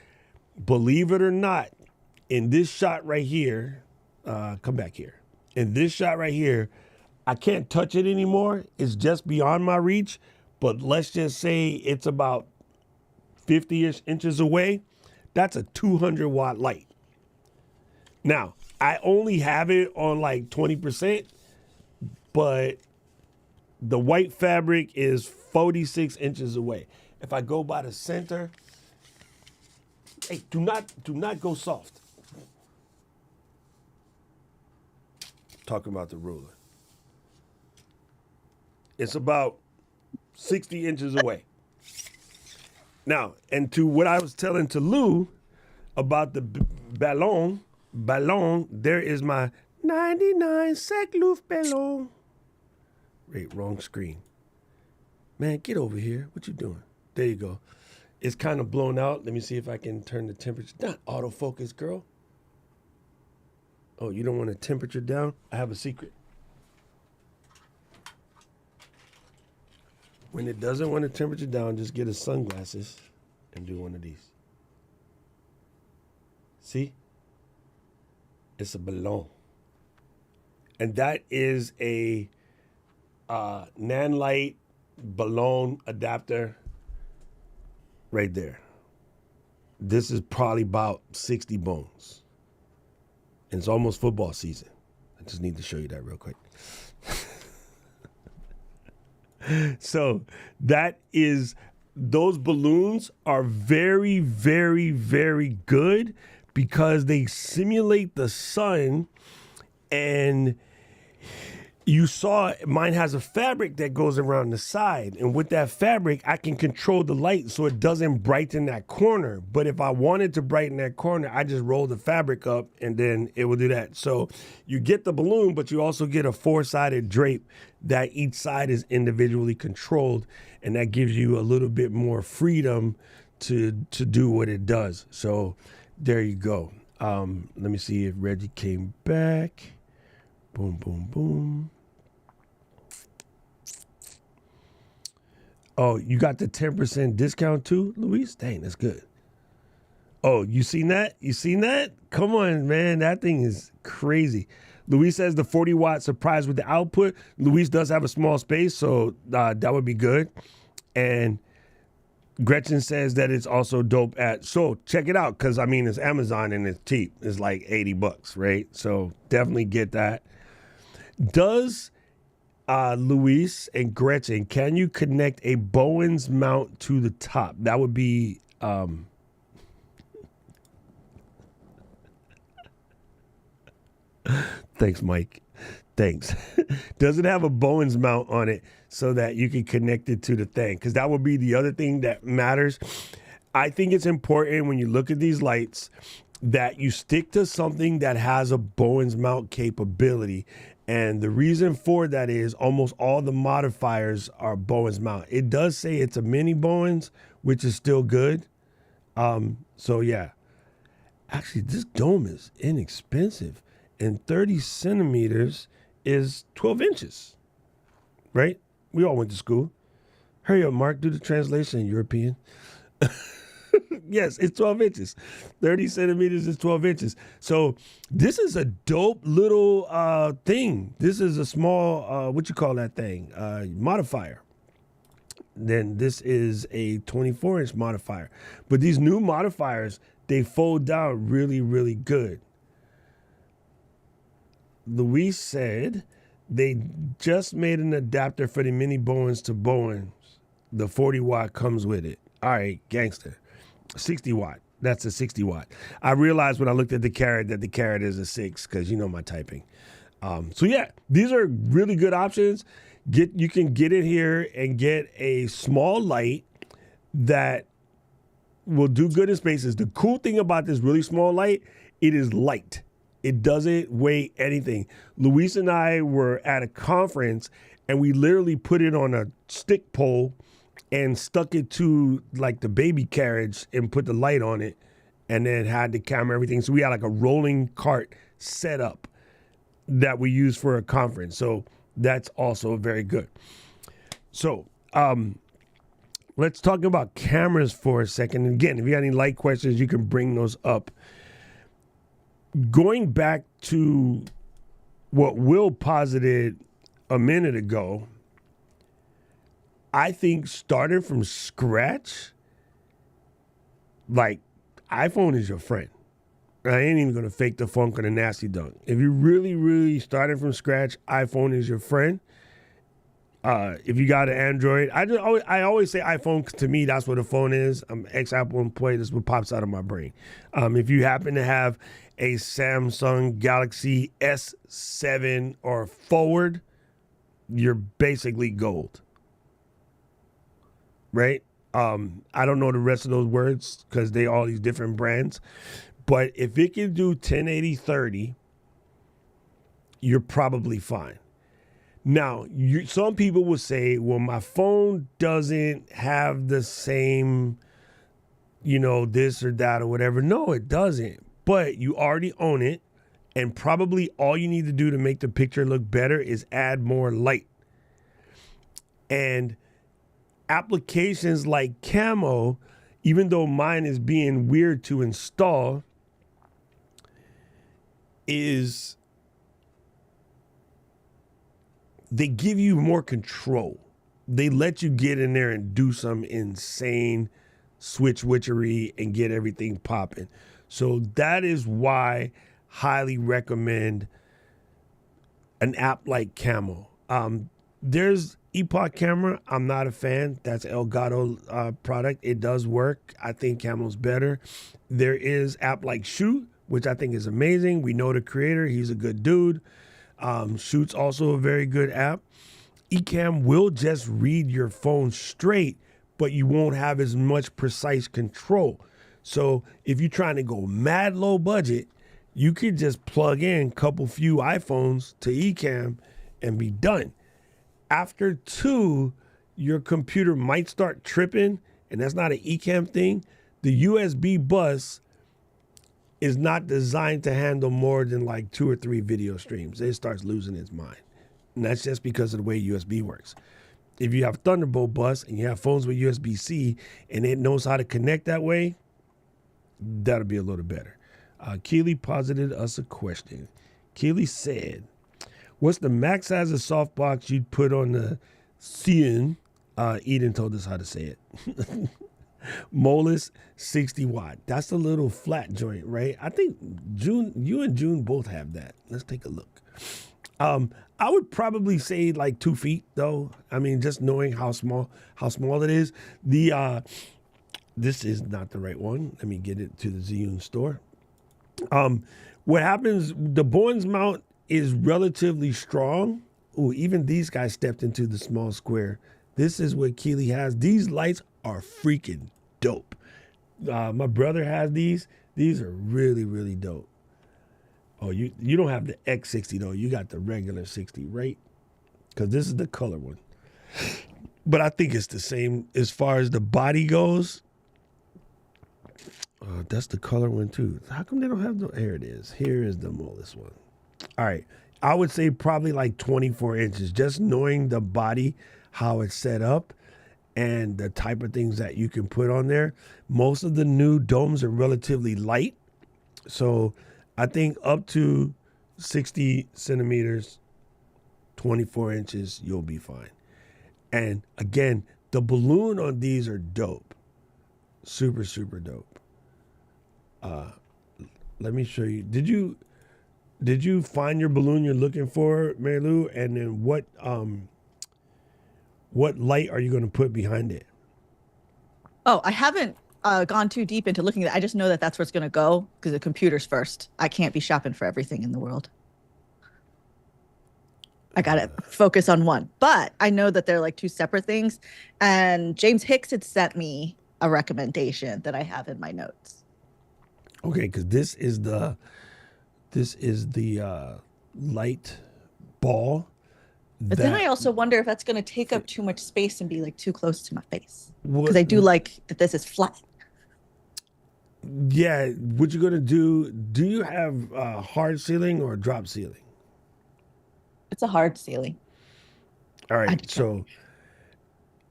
believe it or not, in this shot right here, come back here. In this shot right here, I can't touch it anymore. It's just beyond my reach. But let's just say it's about 50-ish inches away. That's a 200 watt light. Now, I only have it on like 20%, but the white fabric is 46 inches away. If I go by the center, hey, do not go soft. Talking about the ruler. It's about 60 inches away. Now, and to what I was telling to Lou about the ballon, there is my 99 sec Luft ballon. Wait, wrong screen. Man, get over here. What you doing? There you go. It's kind of blown out. Let me see if I can turn the temperature. Not autofocus, girl. Oh, you don't want the temperature down? I have a secret. When it doesn't want the temperature down, just get his sunglasses and do one of these. See? It's a balloon. And that is a nanlite balloon adapter right there. This is probably about 60 bones. And it's almost football season. I just need to show you that real quick. So those balloons are very, very, very good because they simulate the sun. And you saw mine has a fabric that goes around the side. And with that fabric, I can control the light so it doesn't brighten that corner. But if I wanted to brighten that corner, I just roll the fabric up and then it will do that. So you get the balloon, but you also get a 4-sided drape that each side is individually controlled. And that gives you a little bit more freedom to do what it does. So there you go. Let me see if Reggie came back. Boom, boom, boom. Oh, you got the 10% discount too, Luis? Dang, that's good. Oh, you seen that? You seen that? Come on, man. That thing is crazy. Luis says the 40 watt surprise with the output. Luis does have a small space, so that would be good. And Gretchen says that it's also dope so check it out, because I mean, it's Amazon and it's cheap. It's like $80, right? So definitely get that. Does Luis and Gretchen, can you connect a Bowens mount to the top? That would be thanks, Mike. Thanks. Does it have a Bowens mount on it so that you can connect it to the thing? Because that would be the other thing that matters. I think it's important when you look at these lights that you stick to something that has a Bowens mount capability. And the reason for that is almost all the modifiers are Bowens mount. It does say it's a mini Bowens, which is still good. So yeah. Actually, this dome is inexpensive. And 30 centimeters is 12 inches, right? We all went to school. Hurry up, Mark, do the translation in European. Yes, it's 12 inches. 30 centimeters is 12 inches. So this is a dope little thing. This is a small, what you call that thing? Modifier. Then this is a 24-inch modifier. But these new modifiers, they fold down really, really good. Luis said they just made an adapter for the mini Bowens to Bowens. The 40 watt comes with it. All right, gangster. 60 watt. That's a 60 watt. I realized when I looked at the Carrot that the Carrot is a 6 because you know my typing. So yeah, these are really good options. You can get it here and get a small light that will do good in spaces. The cool thing about this really small light, it is light. It doesn't weigh anything. Luis and I were at a conference and we literally put it on a stick pole and stuck it to like the baby carriage and put the light on it and then had the camera, everything. So we had like a rolling cart set up that we use for a conference. So that's also very good. So let's talk about cameras for a second. And again, if you got any light questions, you can bring those up. Going back to what Will posited a minute ago, I think starting from scratch, like, iPhone is your friend. I ain't even gonna fake the funk or the nasty dunk. If you really starting from scratch, iPhone is your friend. If you got an Android, I always say iPhone, 'cause to me that's what a phone is. I'm ex-Apple employee. That's what pops out of my brain. If you happen to have a Samsung Galaxy S7 or forward, you're basically gold, right? I don't know the rest of those words because they all these different brands. But if it can do 1080-30, you're probably fine. Now, some people will say, well, my phone doesn't have the same, this or that or whatever. No, it doesn't. But you already own it. And probably all you need to do to make the picture look better is add more light. And applications like Camo, even though mine is being weird to install, is they give you more control. They let you get in there and do some insane switch witchery and get everything popping. So that is why highly recommend an app like Camo. There's Epoch Camera. I'm not a fan. That's Elgato product. It does work. I think Camo's better. There is app like Shoot, which I think is amazing. We know the creator. He's a good dude. Shoot's also a very good app. Ecamm will just read your phone straight, but you won't have as much precise control. So if you're trying to go mad low budget, you could just plug in a couple few iPhones to Ecamm and be done. After 2, your computer might start tripping, and that's not an Ecamm thing. The USB bus is not designed to handle more than like 2 or 3 video streams. It starts losing its mind. And that's just because of the way USB works. If you have Thunderbolt bus and you have phones with USB-C and it knows how to connect that way, that'll be a little better. Keely posited us a question. Keely said, what's the max size of softbox you'd put on the Cien? Eden told us how to say it. Molus 60 watt. That's a little flat joint, right? I think you and June both have that. Let's take a look. I would probably say like 2 feet though. I mean, just knowing how small it is. This is not the right one. Let me get it to the Zhiyun store. What happens, the Bourne's mount is relatively strong. Ooh, even these guys stepped into the small square. This is what Keely has. These lights are freaking dope. My brother has these. These are really dope. Oh, you don't have the X60 though. You got the regular 60, right? Because this is the color one. But I think it's the same as far as the body goes. That's the color one too. How come they don't have the? Here it is. Here is the Molus one. All right. I would say probably like 24 inches. Just knowing the body, how it's set up, and the type of things that you can put on there. Most of the new domes are relatively light. So I think up to 60 centimeters, 24 inches, you'll be fine. And again, the balloon on these are dope. Super dope. Let me show you. Did you find your balloon you're looking for, Marilou? And then what light are you going to put behind it? Oh, I haven't gone too deep into looking at it. I just know that that's where it's going to go because the computer's first. I can't be shopping for everything in the world. I got to focus on one. But I know that they're like 2 separate things. And James Hicks had sent me a recommendation that I have in my notes. Okay, because this is the light ball. But then I also wonder if that's going to take up too much space and be like too close to my face. Because I do like that this is flat. Yeah, what you're going to do you have hard ceiling or drop ceiling? It's a hard ceiling. All right, so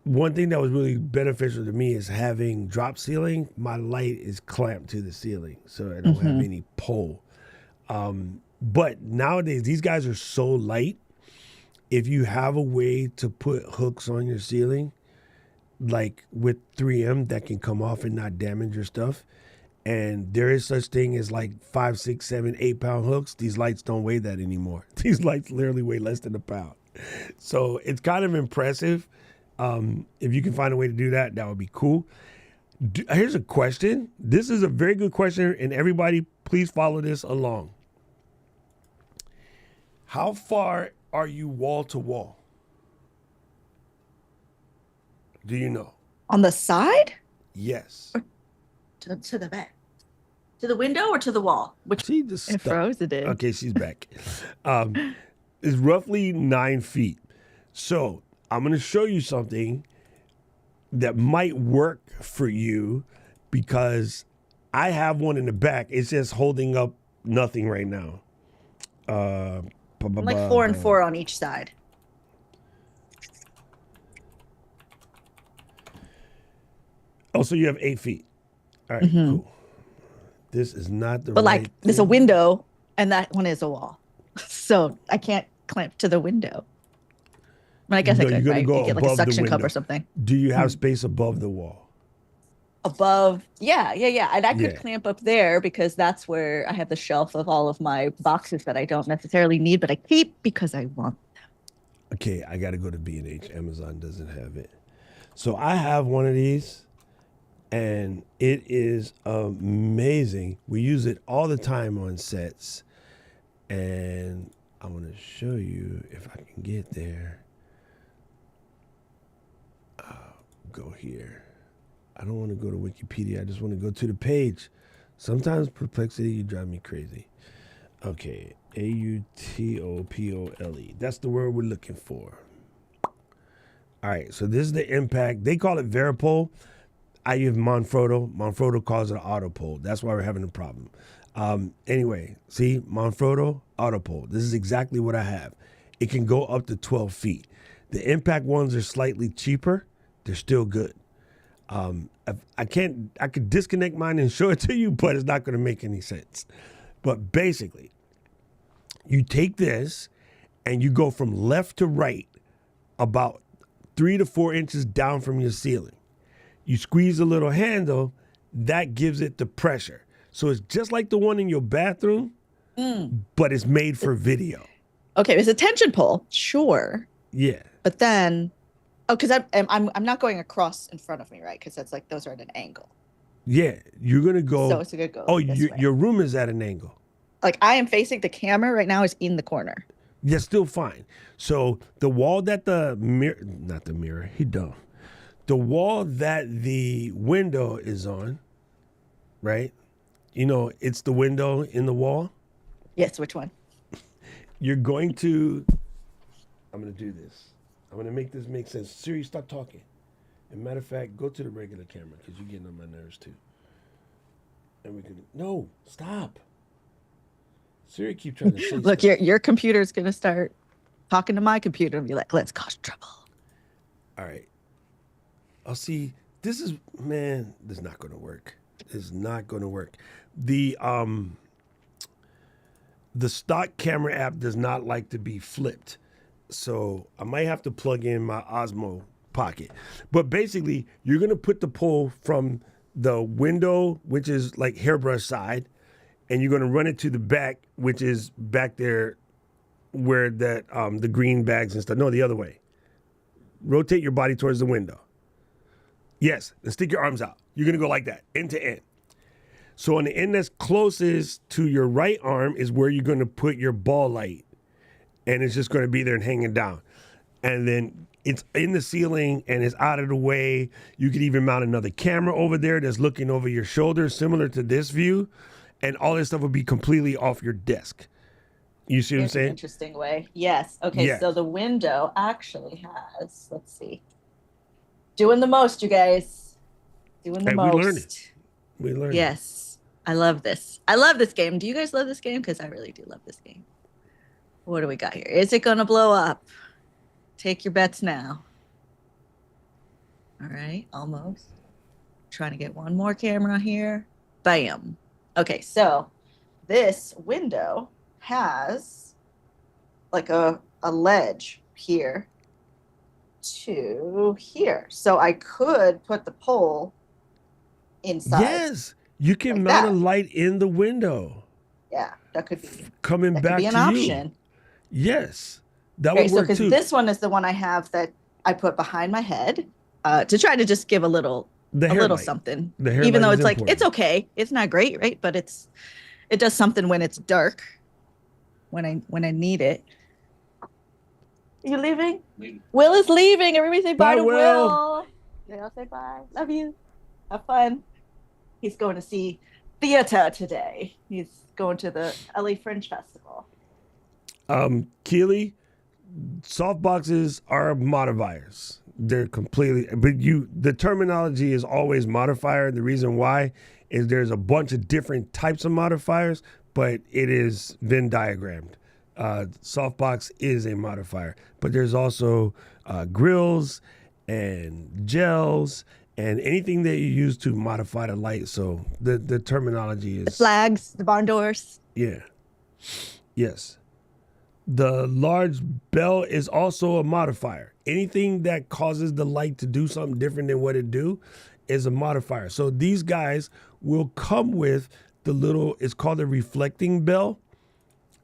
one thing that was really beneficial to me is having drop ceiling. My light is clamped to the ceiling, so I don't have any pull. But nowadays, these guys are so light. If you have a way to put hooks on your ceiling, like with 3M, that can come off and not damage your stuff. And there is such thing as like 5, 6, 7, 8 pound hooks. These lights don't weigh that anymore. These lights literally weigh less than a pound. So it's kind of impressive. If you can find a way to do that, that would be cool. Here's a question. This is a very good question, and everybody, please follow this along. How far are you wall to wall? Do you know? On the side? Yes. Or to the back? To the window or to the wall? Which She just it froze, it did. Okay, she's back. It's roughly 9 feet. So I'm going to show you something that might work for you because I have one in the back. It's just holding up nothing right now. Like 4 and 4 on each side. Oh, so you have 8 feet. All right, cool. This is not the But right like there's a window and that one is a wall. So I can't clamp to the window. I guess I could, right? You get like a suction cup or something. Do you have space above the wall? Above, yeah. And I could clamp up there because that's where I have the shelf of all of my boxes that I don't necessarily need, but I keep because I want them. Okay, I got to go to B&H. Amazon doesn't have it. So I have one of these, and it is amazing. We use it all the time on sets, and I want to show you if I can get there. Go here. I don't want to go to Wikipedia. I just want to go to the page. Sometimes Perplexity, you drive me crazy. Okay, AUTOPOLE. That's the word we're looking for. All right, so this is the impact. They call it Varipole. I use Manfrotto. Manfrotto calls it an autopole. That's why we're having a problem. Anyway, see, Manfrotto, autopole. This is exactly what I have. It can go up to 12 feet. The impact ones are slightly cheaper. They're still good. I could disconnect mine and show it to you, but it's not going to make any sense. But basically, you take this and you go from left to right about 3 to 4 inches down from your ceiling. You squeeze a little handle, that gives it the pressure. So it's just like the one in your bathroom, but it's made for video. Okay, it's a tension pole, sure. Yeah. But then, because I'm not going across in front of me, right? Because that's like those are at an angle. Yeah, you're gonna go. So it's a good go. Oh, your room is at an angle. Like I am facing the camera right now is in the corner. Yeah, still fine. So the wall that the wall that the window is on, right? You know, it's the window in the wall. Yes, which one? I'm going to do this. I'm going to make this make sense. Siri, stop talking. As a matter of fact, go to the regular camera because you're getting on my nerves too. And we can, no, stop. Siri keep trying to say Look, your computer's going to start talking to my computer and be like, let's cause trouble. All right. I'll see. This is not going to work. It's not going to work. The stock camera app does not like to be flipped. So I might have to plug in my Osmo Pocket. But basically, you're going to put the pole from the window, which is like hairbrush side, and you're going to run it to the back, which is back there where that the green bags and stuff. No, the other way. Rotate your body towards the window. Yes, and stick your arms out. You're going to go like that, end to end. So on the end that's closest to your right arm is where you're going to put your ball light. And it's just going to be there and hanging down. And then it's in the ceiling and it's out of the way. You could even mount another camera over there that's looking over your shoulder, similar to this view. And all this stuff would be completely off your desk. You see what I'm saying? Interesting way. Yes. Okay, yeah. So the window actually has, let's see. Doing the most, you guys. Doing the most. We learned it. We learned it. Yes. I love this. I love this game. Do you guys love this game? Because I really do love this game. What do we got here? Is it going to blow up? Take your bets now. All right, almost. Trying to get one more camera here. Bam. Okay, so this window has like a ledge here to here. So I could put the pole inside Yes, you can like mount a that. light in the window Yeah, that could be coming back an to you. option. Yes, that would Okay, so work because too. this one is the one I have that I put behind my head to try to just give The a hair little light. something. The hair Even light though is it's like it's important. okay, it's not great, right? But it does something when it's dark when I need it. Are you leaving? Will is leaving. Everybody say bye Bye, to Will. Will. They all say bye. Love you. Have fun. He's going to see theater today. He's going to the LA Fringe Festival. Keely, softboxes are modifiers. They're completely, but the terminology is always modifier. The reason why is there's a bunch of different types of modifiers, but it is Venn diagrammed. Softbox is a modifier, but there's also grills and gels and anything that you use to modify the light. So the terminology is The flags, the barn doors. yeah, yes. The large bell is also a modifier. Anything that causes the light to do something different than what it do is a modifier. So these guys will come with the little, it's called a reflecting bell,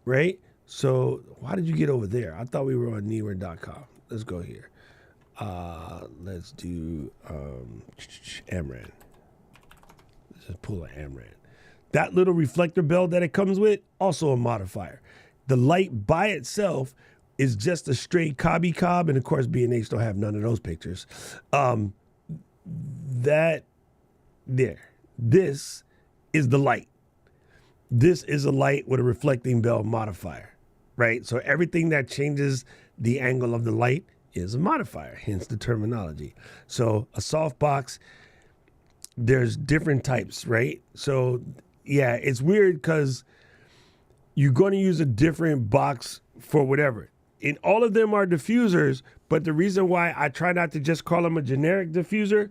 right? So why did you get over there? I thought we were on Newer.com. Let's go here. Let's do Amran. Let's just pull an Amran. That little reflector bell that it comes with, also a modifier. The light by itself is just a straight cobby cob, and of course B&H don't have none of those pictures. That there, this is the light. This is a light with a reflecting bell modifier, right? So everything that changes the angle of the light is a modifier, hence the terminology. So a softbox, there's different types, right? So yeah, it's weird because you're going to use a different box for whatever. And all of them are diffusers, but the reason why I try not to just call them a generic diffuser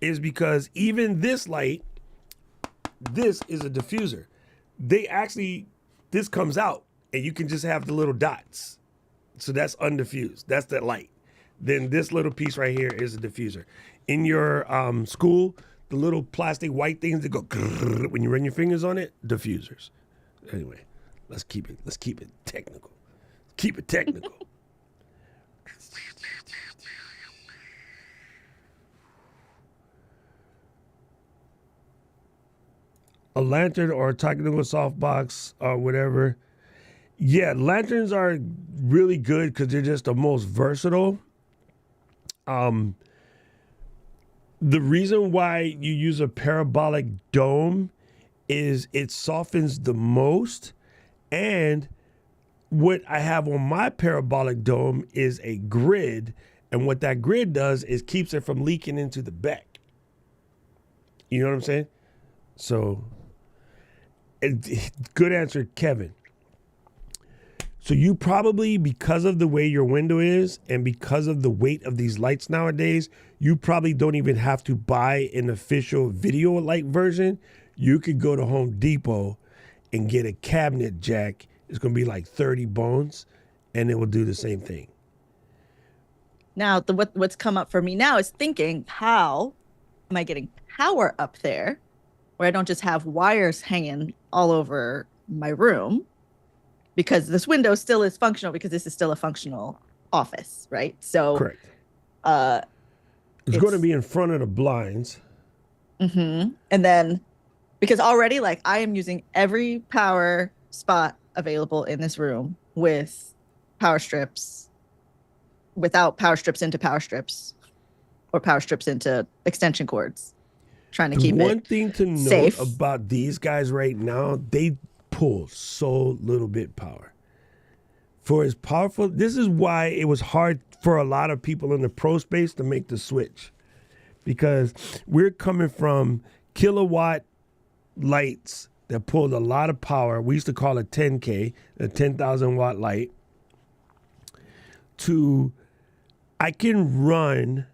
is because even this light, this is a diffuser. This comes out and you can just have the little dots. So that's undiffused. That's the light. Then this little piece right here is a diffuser. In your school, the little plastic white things that go when you run your fingers on it, diffusers. Anyway. Let's keep it technical. Keep it technical. A lantern or a technical softbox or whatever. Yeah, lanterns are really good because they're just the most versatile. The reason why you use a parabolic dome is it softens the most. And what I have on my parabolic dome is a grid. And what that grid does is keeps it from leaking into the back. You know what I'm saying? So, good answer, Kevin. So you probably, because of the way your window is and because of the weight of these lights nowadays, you probably don't even have to buy an official video light version. You could go to Home Depot and get a cabinet jack. It's going to be like 30 bones, and it will do the same thing. Now, what's come up for me now is thinking, how am I getting power up there where I don't just have wires hanging all over my room? Because this window still is functional because this is still a functional office, right? So, correct. It's going to be in front of the blinds. Mm-hmm. And then, because already, like, I am using every power spot available in this room with power strips, without power strips into power strips, or power strips into extension cords, trying to keep it one thing to note safe. about these guys right now, they pull so little bit power. For as powerful, this is why it was hard for a lot of people in the pro space to make the switch, because we're coming from kilowatt lights that pulled a lot of power. We used to call it 10K, a 10,000 watt light, to I can run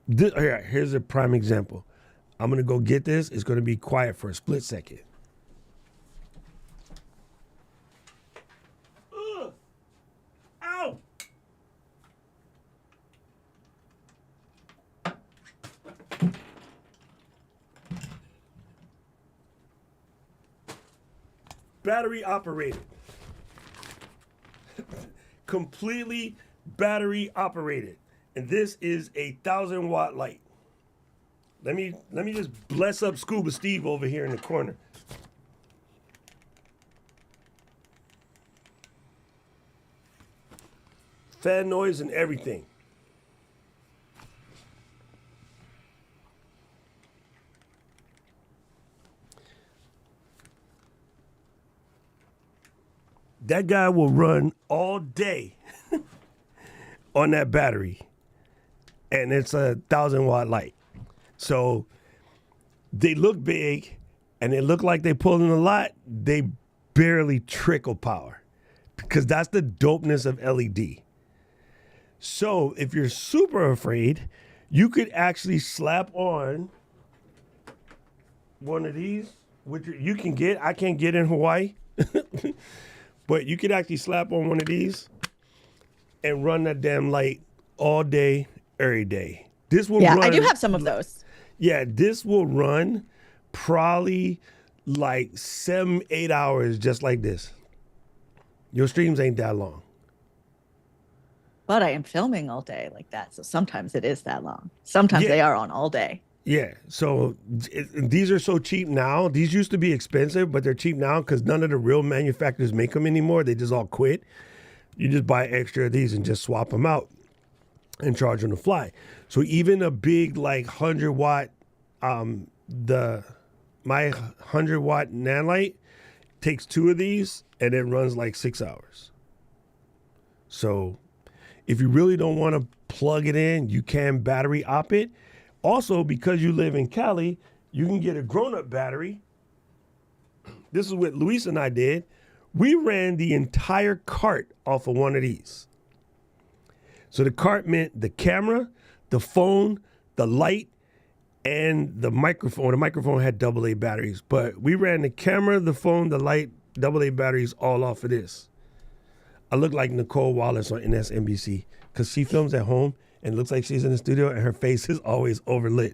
Here's a prime example. I'm gonna go get this. It's gonna be quiet for a split second. Ugh. Ow! Battery operated. Completely battery operated. And this is a 1,000-watt light. Let me just bless up Scuba Steve over here in the corner. Fan noise and everything. That guy will run all day on that battery. And it's a 1,000-watt light. So they look big and they look like they pulling a lot. They barely trickle power because that's the dopeness of LED. So if you're super afraid, you could actually slap on one of these, which you can get. I can't get in Hawaii, but you could actually slap on one of these and run that damn light all day, every day. This will run. I do have some of those. Yeah, this will run probably like 7-8 hours just like this. Your streams ain't that long. But I am filming all day like that. So sometimes it is that long. Sometimes they are on all day. Yeah. So these are so cheap now. These used to be expensive, but they're cheap now because none of the real manufacturers make them anymore. They just all quit. You just buy extra of these and just swap them out and charge on the fly. So even a big like 100-watt, my 100-watt nanlight takes 2 of these and it runs like 6 hours. So if you really don't want to plug it in, you can battery op it. Also, because you live in Cali, you can get a grown-up battery. This is what Luis and I did. We ran the entire cart off of one of these. So the cart meant the camera, the phone, the light, and the microphone. The microphone had AA batteries, but we ran the camera, the phone, the light, AA batteries all off of this. I look like Nicole Wallace on NSNBC because she films at home and looks like she's in the studio and her face is always overlit.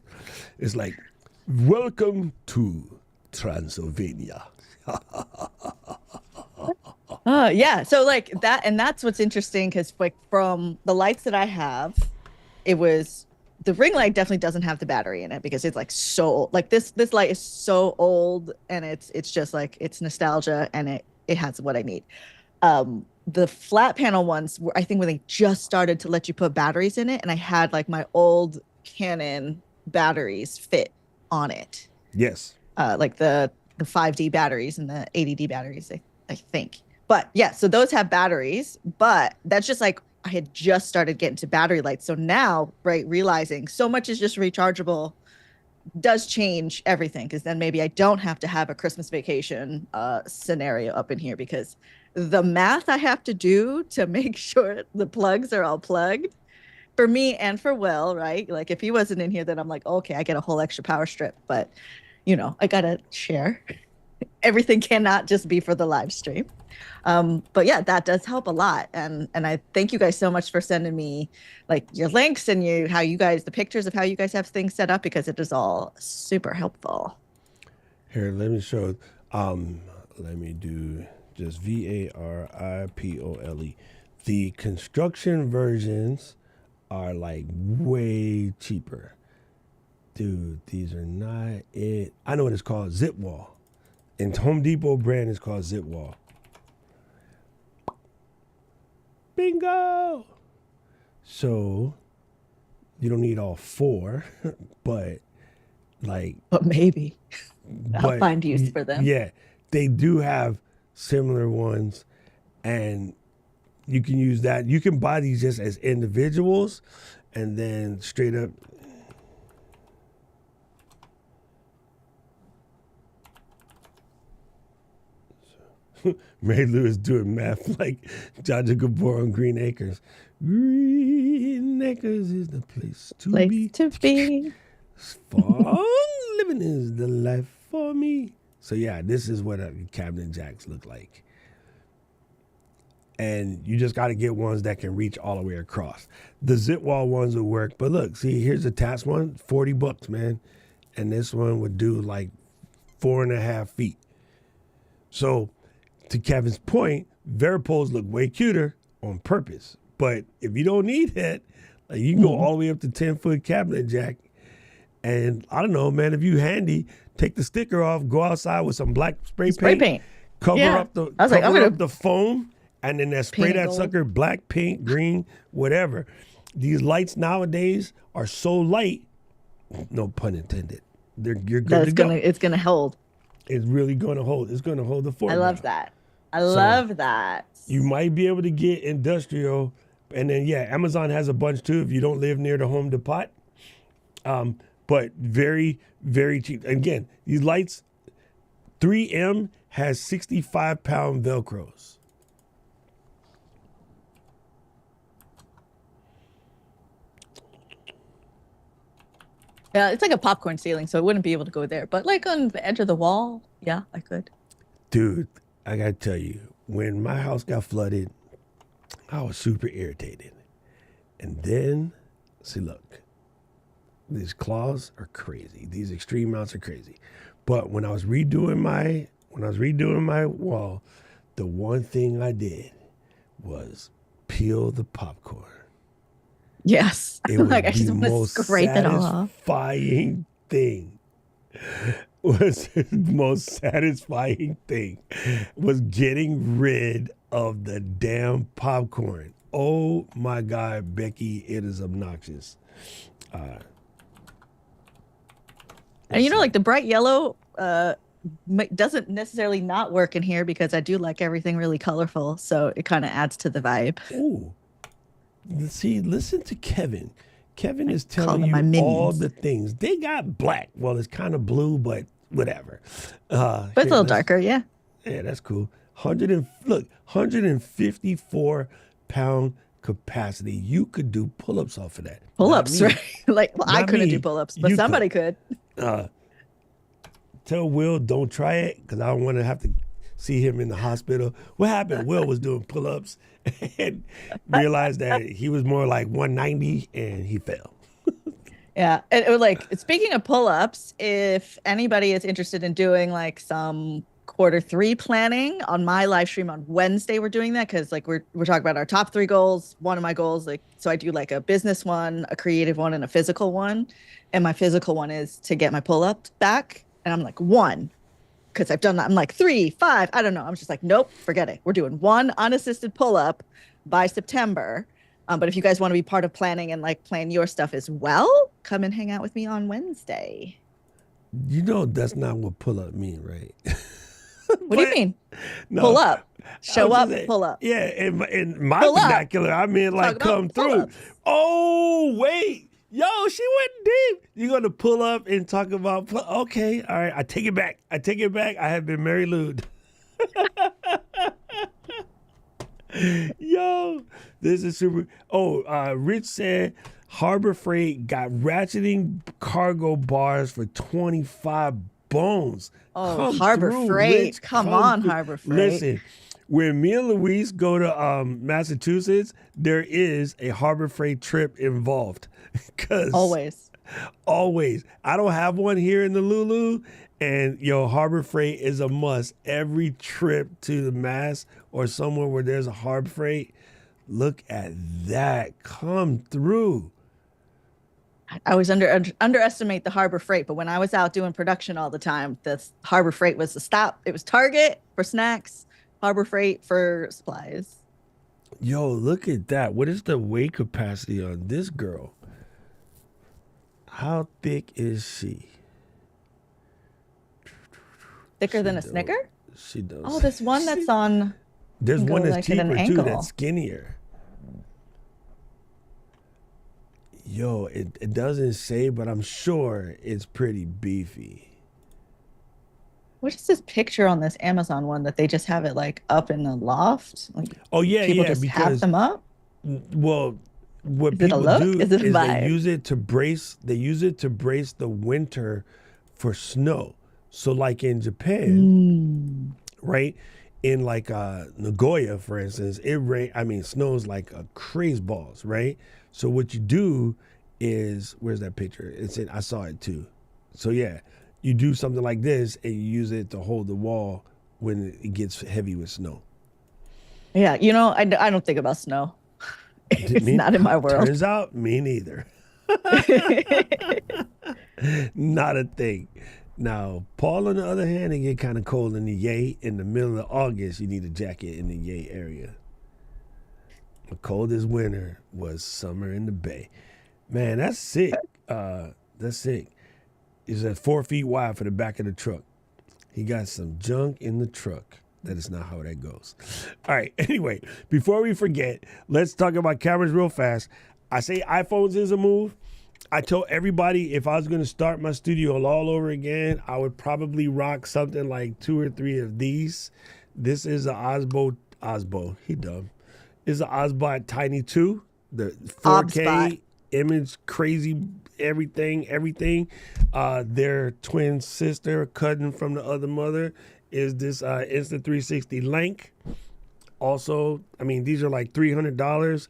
It's like, welcome to Transylvania. Yeah. So like that, and that's what's interesting because like from the lights that I have, it was the ring light definitely doesn't have the battery in it because it's like so like this light is so old and it's just like it's nostalgia and it has what I need. The flat panel ones were, I think, when they just started to let you put batteries in it, and I had like my old Canon batteries fit on it. Yes. Like the 5D batteries and the 80D batteries, I think. But yeah, so those have batteries, but that's just like I had just started getting to battery lights. So now, right, realizing so much is just rechargeable does change everything because then maybe I don't have to have a Christmas vacation scenario up in here because the math I have to do to make sure the plugs are all plugged for me and for Will, right? Like if he wasn't in here, then I'm like, okay, I get a whole extra power strip, but you know, I gotta share. Everything cannot just be for the live stream. But yeah, that does help a lot. And I thank you guys so much for sending me like your links and the pictures of how you guys have things set up because it is all super helpful. Here, let me show. Let me do just VARIPOLE. The construction versions are like way cheaper. Dude, these are not it. I know what it's called, Zip Wall. And Home Depot brand is called Zip Wall. Bingo! So, you don't need all 4, but like... But maybe. I'll find use for them. Yeah, they do have similar ones, and you can use that. You can buy these just as individuals, and then straight up... Marilou is doing math like Jaja Gabor on Green Acres. Green Acres is the place to Place be. to be. Fun living is the life for me. So yeah, this is what cabinet jacks look like. And you just got to get ones that can reach all the way across. The zip wall ones will work, but look, see, here's the Tats one, $40, man, and this one would do like 4.5 feet. So, to Kevin's point, Varipoles look way cuter on purpose. But if you don't need it, like you can go all the way up to 10-foot cabinet jack. And I don't know, man, if you handy, take the sticker off, go outside with some black spray paint. Cover up the foam, and then spray that gold. sucker black, pink, green, whatever. These lights nowadays are so light, no pun intended. You're good to go. It's gonna hold. It's really going to hold. It's going to hold the fort. I love that. I love that. You might be able to get industrial, and then Amazon has a bunch too if you don't live near the Home Depot. But very, very cheap. Again, these lights, 3M has 65-pound Velcros. Yeah, it's like a popcorn ceiling, so it wouldn't be able to go there. But like on the edge of the wall, yeah, I could. Dude, I got to tell you, when my house got flooded, I was super irritated. And then, see, look, these claws are crazy. These extreme mounts are crazy. But when I was redoing my wall, the one thing I did was peel the popcorn. Yes. It was like I just the want to most scrape it off. satisfying thing. Was the most satisfying thing was getting rid of the damn popcorn. Oh my God, Becky, it is obnoxious. And you know, like the bright yellow doesn't necessarily not work in here because I do like everything really colorful. So it kind of adds to the vibe. Ooh. See, listen to Kevin. Kevin is call telling them my you minions. all the things. They got black. Well, it's kind of blue, but whatever. But it's a little darker, yeah. Yeah, that's cool. 154-pound capacity. You could do pull-ups off of that. Pull-ups, right? Like, well, I Not couldn't me. do pull-ups, but You somebody could. Tell Will don't try it because I don't want to have to see him in the hospital. What happened? Will was doing pull-ups and realized that he was more like 190 and he fell. Yeah. And it was like, speaking of pull-ups, if anybody is interested in doing like some Q3 planning on my live stream on Wednesday, we're doing that because like we're talking about our top 3 goals. One of my goals, like, so I do like a business one, a creative one, and a physical one. And my physical one is to get my pull-ups back. And I'm like, 1. Because I've done that. I'm like 3, 5. I don't know. I'm just like, nope, forget it. We're doing 1 unassisted pull-up by September. But if you guys want to be part of planning and like plan your stuff as well, come and hang out with me on Wednesday. You know that's not what pull-up mean, right? What do you mean? No, pull up. Show up, saying, pull up. Yeah, in my Pull vernacular, I mean like Talk about come through. pull-ups. Oh, wait. Yo, she went deep. You're going to pull up and talk about, okay, all right, I take it back. I have been Marilou. Yo, this is super. Oh, Rich said Harbor Freight got ratcheting cargo bars for 25 bones. Oh, Come Harbor through, Freight. Rich. Come on, through. Harbor Freight. Listen, when me and Luis go to Massachusetts, there is a Harbor Freight trip involved. Always. I don't have one here in the Lulu, and Harbor Freight is a must. Every trip to the Mass or somewhere where there's a Harbor Freight, look at that. Come through. I always underestimate the Harbor Freight, but when I was out doing production all the time, the Harbor Freight was the stop. It was Target for snacks, Harbor Freight for supplies. Yo, look at that. What is the weight capacity on this girl? How thick is she? Thicker than a Snicker? She does. Oh, this one that's on. There's one that's like at an cheaper too, ankle. that's skinnier. Yo, it doesn't say, but I'm sure it's pretty beefy. what is this picture on this Amazon one that they just have it like up in the loft? Like Oh yeah, people yeah. just have Because them up? well, what Is it a people look? do Is it a is they vibe? use it to brace. They use it to brace the winter for snow. So like in Japan, Mm. right? In like Nagoya, for instance, it rain. I mean, snows like a crazy balls, right? So what you do is, where's that picture? It's in. I saw it too. So yeah, you do something like this, and you use it to hold the wall when it gets heavy with snow. Yeah, I don't think about snow. Didn't It's mean. not in my world. Turns out, me neither. Not a thing. Now, Paul, on the other hand, it get kind of cold in the yay. In the middle of August, you need a jacket in the yay area. The coldest winter was summer in the Bay. Man, that's sick. That's sick. It's at 4 feet wide for the back of the truck. He got some junk in the truck. That is not how that goes. All right. Anyway, before we forget, let's talk about cameras real fast. I say iPhones is a move. I told everybody if I was going to start my studio all over again, I would probably rock something like 2 or 3 of these. This is an Osbo. He dumb. It's an Osbot Tiny 2, the Obspot. 4K image, crazy everything. Their twin sister, cousin from the other mother, is this Insta360 Link. Also, I mean, these are like $300,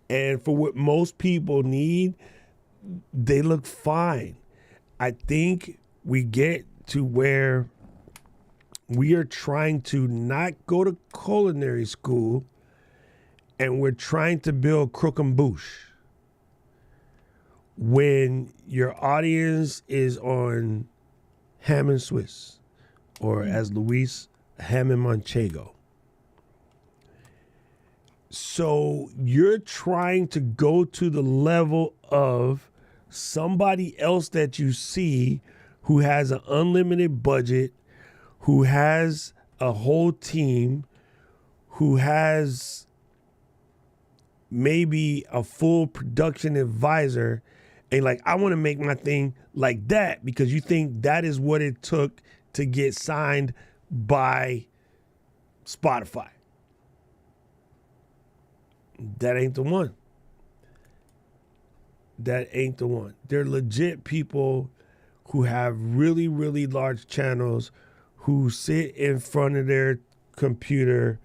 and for what most people need, they look fine. I think we get to where we are trying to not go to culinary school, and we're trying to build crook and bouche. When your audience is on ham and Swiss, or as Luis, ham and manchego. So you're trying to go to the level of somebody else that you see who has an unlimited budget, who has a whole team, who has maybe a full production advisor, and like, I want to make my thing like that because you think that is what it took to get signed by Spotify. That ain't the one. That ain't the one. They're legit people who have really, really large channels who sit in front of their computer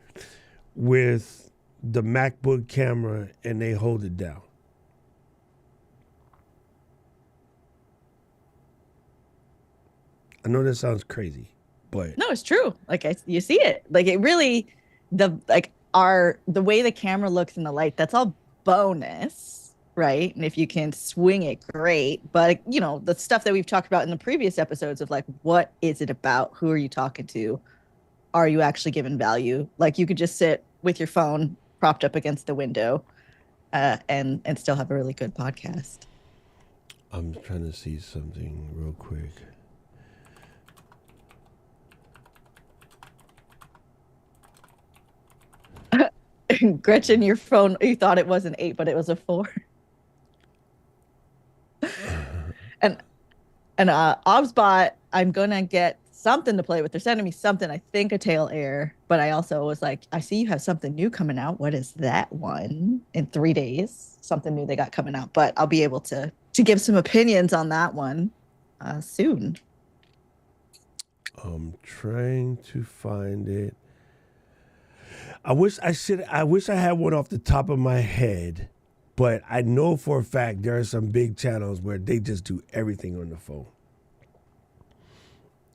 with the MacBook camera and they hold it down. I know that sounds crazy, but No, it's true. Like you see it. Like it really, the way the camera looks in the light, that's all bonus, right? And if you can swing it, great. But the stuff that we've talked about in the previous episodes of like, what is it about? Who are you talking to? Are you actually giving value? Like you could just sit with your phone propped up against the window, and still have a really good podcast. I'm trying to see something real quick. Gretchen, your phone, you thought it was an 8, but it was a 4. and Obsbot, I'm gonna get something to play with. They're sending me something, I think a tail air, but I also was like, I see you have something new coming out. What is that one? In 3 days, something new they got coming out, but I'll be able to give some opinions on that one soon. I'm trying to find it. I wish I had one off the top of my head, but I know for a fact there are some big channels where they just do everything on the phone.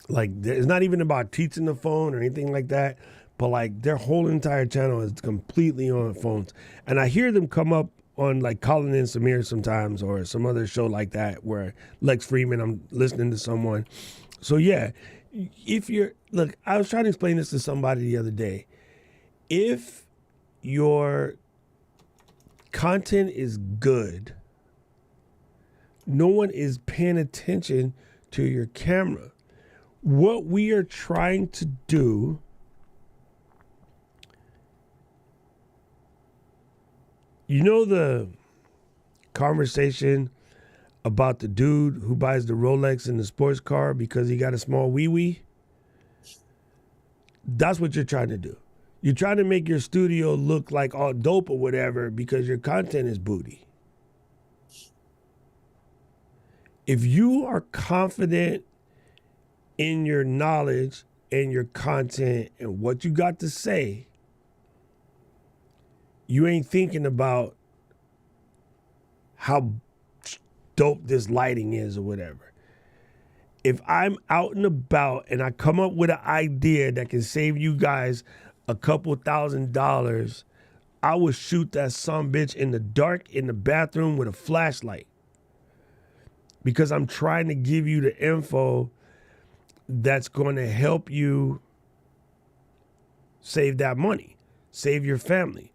Like, it's not even about teaching the phone or anything like that, but like their whole entire channel is completely on phones. And I hear them come up on like Colin and Samir sometimes, or some other show like that where Lex Freeman, I'm listening to someone. So yeah, look, I was trying to explain this to somebody the other day. If your content is good, no one is paying attention to your camera. What we are trying to do the conversation about the dude who buys the Rolex in the sports car because he got a small wee-wee? That's what you're trying to do. You're trying to make your studio look like all dope or whatever because your content is booty. If you are confident in your knowledge and your content and what you got to say, you ain't thinking about how dope this lighting is or whatever. If I'm out and about and I come up with an idea that can save you guys a couple $1,000s, I will shoot that sumbitch in the dark in the bathroom with a flashlight. Because I'm trying to give you the info that's going to help you save that money, save your family.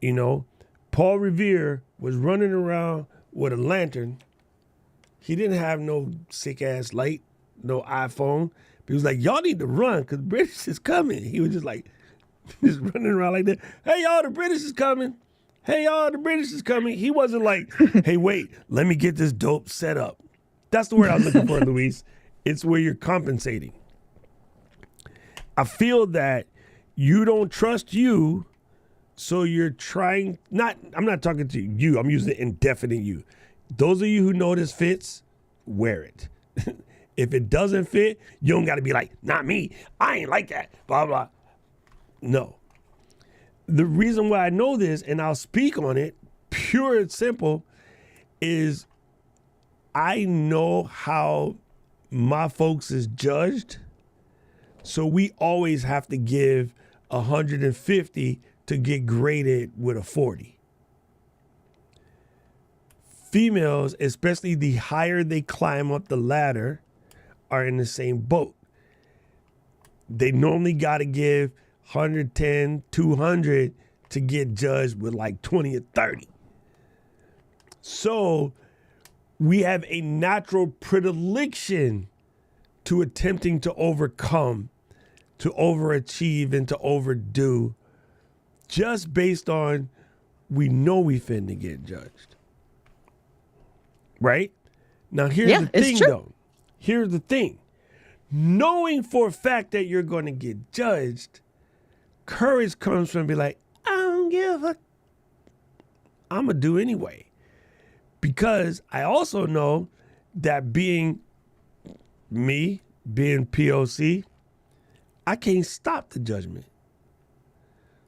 You know, Paul Revere was running around with a lantern. He didn't have no sick ass light, no iPhone. But he was like, y'all need to run because British is coming. He was just like, just running around like that. Hey, y'all, the British is coming. Hey, y'all, the British is coming. He wasn't like, hey, wait, let me get this dope set up. That's the word I was looking for, Luis. It's where you're compensating. I feel that you don't trust you, so you're trying, I'm not talking to you. I'm using the indefinite you. Those of you who know this fits, wear it. If it doesn't fit, you don't got to be like, not me. I ain't like that, blah, blah. No. The reason why I know this, and I'll speak on it, pure and simple, is I know how my folks is judged. So we always have to give 150 to get graded with a 40. Females, especially the higher they climb up the ladder, are in the same boat. They normally got to give 110, 200 to get judged with like 20 or 30. So we have a natural predilection to attempting to overcome, to overachieve, and to overdo, just based on we know we finna get judged. Right? Now here's the thing though. Here's the thing. Knowing for a fact that you're going to get judged, courage comes from be like, I don't give a, I'm going to do anyway. Because I also know that being me, being POC, I can't stop the judgment.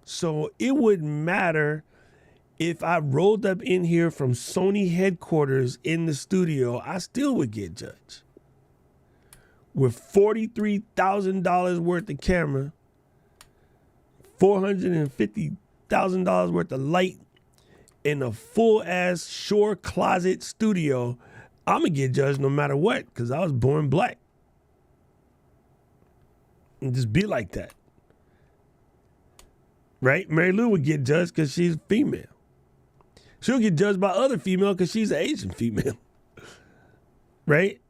So it wouldn't matter if I rolled up in here from Sony headquarters in the studio, I still would get judged. With $43,000 worth of camera, $450,000 worth of light, in a full-ass Shore closet studio, I'm going to get judged no matter what because I was born black. And just be like that. Right? Marilou would get judged because she's female. She'll get judged by other female because she's an Asian female. Right?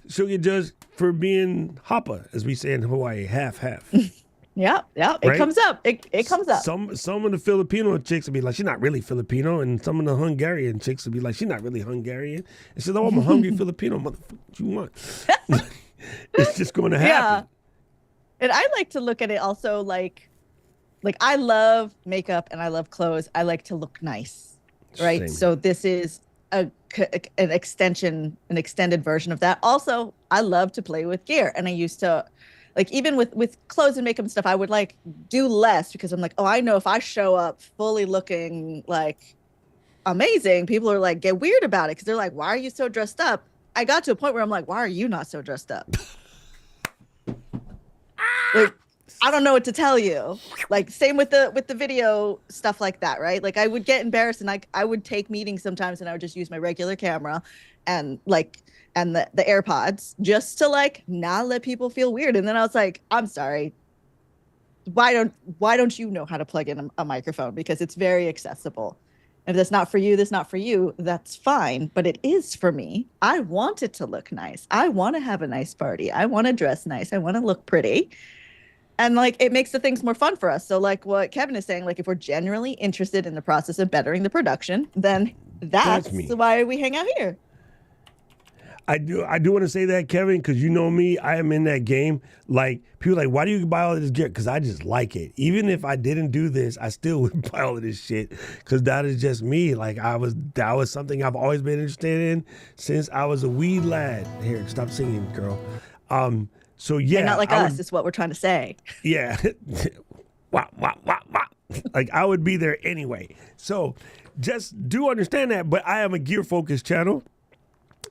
She'll get judged for being hapa, as we say in Hawaii, half-half. Yeah. Right? It comes up. It comes up. Some of the Filipino chicks will be like, she's not really Filipino. And some of the Hungarian chicks will be like, she's not really Hungarian. And she's like, oh, I'm a hungry Filipino. Motherfucker, what you want? It's just going to happen. Yeah. And I like to look at it also like I love makeup and I love clothes. I like to look nice. Right. Same. So this is an extended version of that. Also, I love to play with gear. And I used to, like, even with clothes and makeup and stuff, I would like do less because I'm like, oh, I know if I show up fully looking like amazing, people are like, get weird about it because they're like, why are you so dressed up? I got to a point where I'm like, why are you not so dressed up? Like, I don't know what to tell you. Like, same with the video stuff like that, right? Like, I would get embarrassed and I would take meetings sometimes and I would just use my regular camera and the AirPods just to like not let people feel weird. And then I was like, I'm sorry. Why don't you know how to plug in a microphone? Because it's very accessible. If that's not for you, that's not for you. That's fine. But it is for me. I want it to look nice. I want to have a nice party. I want to dress nice. I want to look pretty. And like, it makes the things more fun for us. So like what Kevin is saying, like if we're genuinely interested in the process of bettering the production, then that's why we hang out here. I do want to say that, Kevin, because you know me, I am in that game. Like, people are like, why do you buy all of this gear? Because I just like it. Even if I didn't do this, I still would buy all of this shit because that is just me. Like, that was something I've always been interested in since I was a wee lad. Here, stop singing, girl. So yeah, They're not like us, is what we're trying to say. Yeah. Wah, wah, wah, wah. Like, I would be there anyway. So just do understand that. But I am a gear focused channel.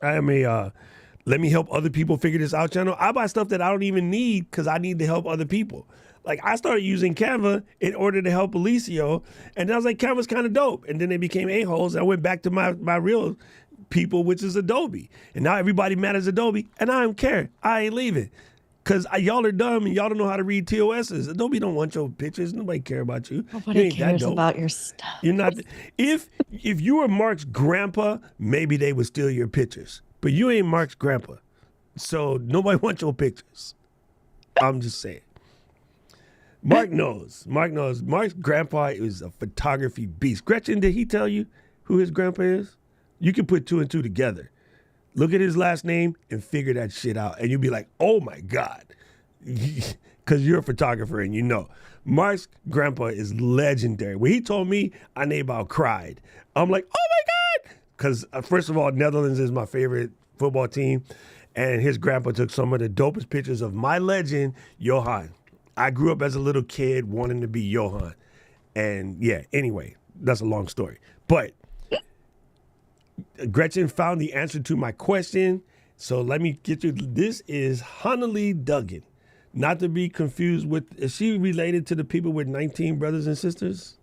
I am a let me help other people figure this out channel. I buy stuff that I don't even need because I need to help other people. Like, I started using Canva in order to help Alicio, and I was like, Canva's kind of dope. And then they became a-holes. I went back to my real people, which is Adobe. And now everybody mad as Adobe, and I don't care. I ain't leaving. Because y'all are dumb and y'all don't know how to read TOSs. Adobe don't want your pictures. Nobody care about you. Nobody you ain't cares that dope. about your stuff. You're not. If you were Mark's grandpa, maybe they would steal your pictures. But you ain't Mark's grandpa. So nobody wants your pictures. I'm just saying. Mark knows. Mark knows. Mark's grandpa is a photography beast. Gretchen, did he tell you who his grandpa is? You can put 2 and 2 together. Look at his last name and figure that shit out. And you'll be like, oh my God. Because you're a photographer and you know. Mark's grandpa is legendary. When he told me, I name about cried. I'm like, oh my God. Because first of all, Netherlands is my favorite football team. And his grandpa took some of the dopest pictures of my legend, Johan. I grew up as a little kid wanting to be Johan. And yeah, anyway, that's a long story. But Gretchen found the answer to my question. So let me get you. This is Hanali Duggan. Not to be confused with, is she related to the people with 19 brothers and sisters?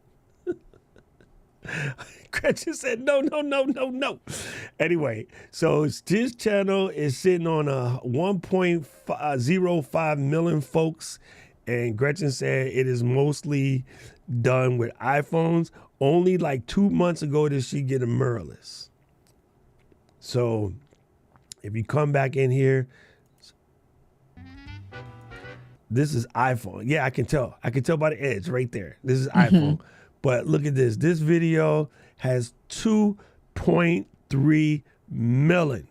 Gretchen said, no. Anyway, so his channel is sitting on a 1.05 million folks. And Gretchen said it is mostly done with iPhones. Only like 2 months ago did she get a mirrorless. So if you come back in here, this is iPhone. Yeah, I can tell. I can tell by the edge right there. This is iPhone. But look at this. This video has 2.3 million.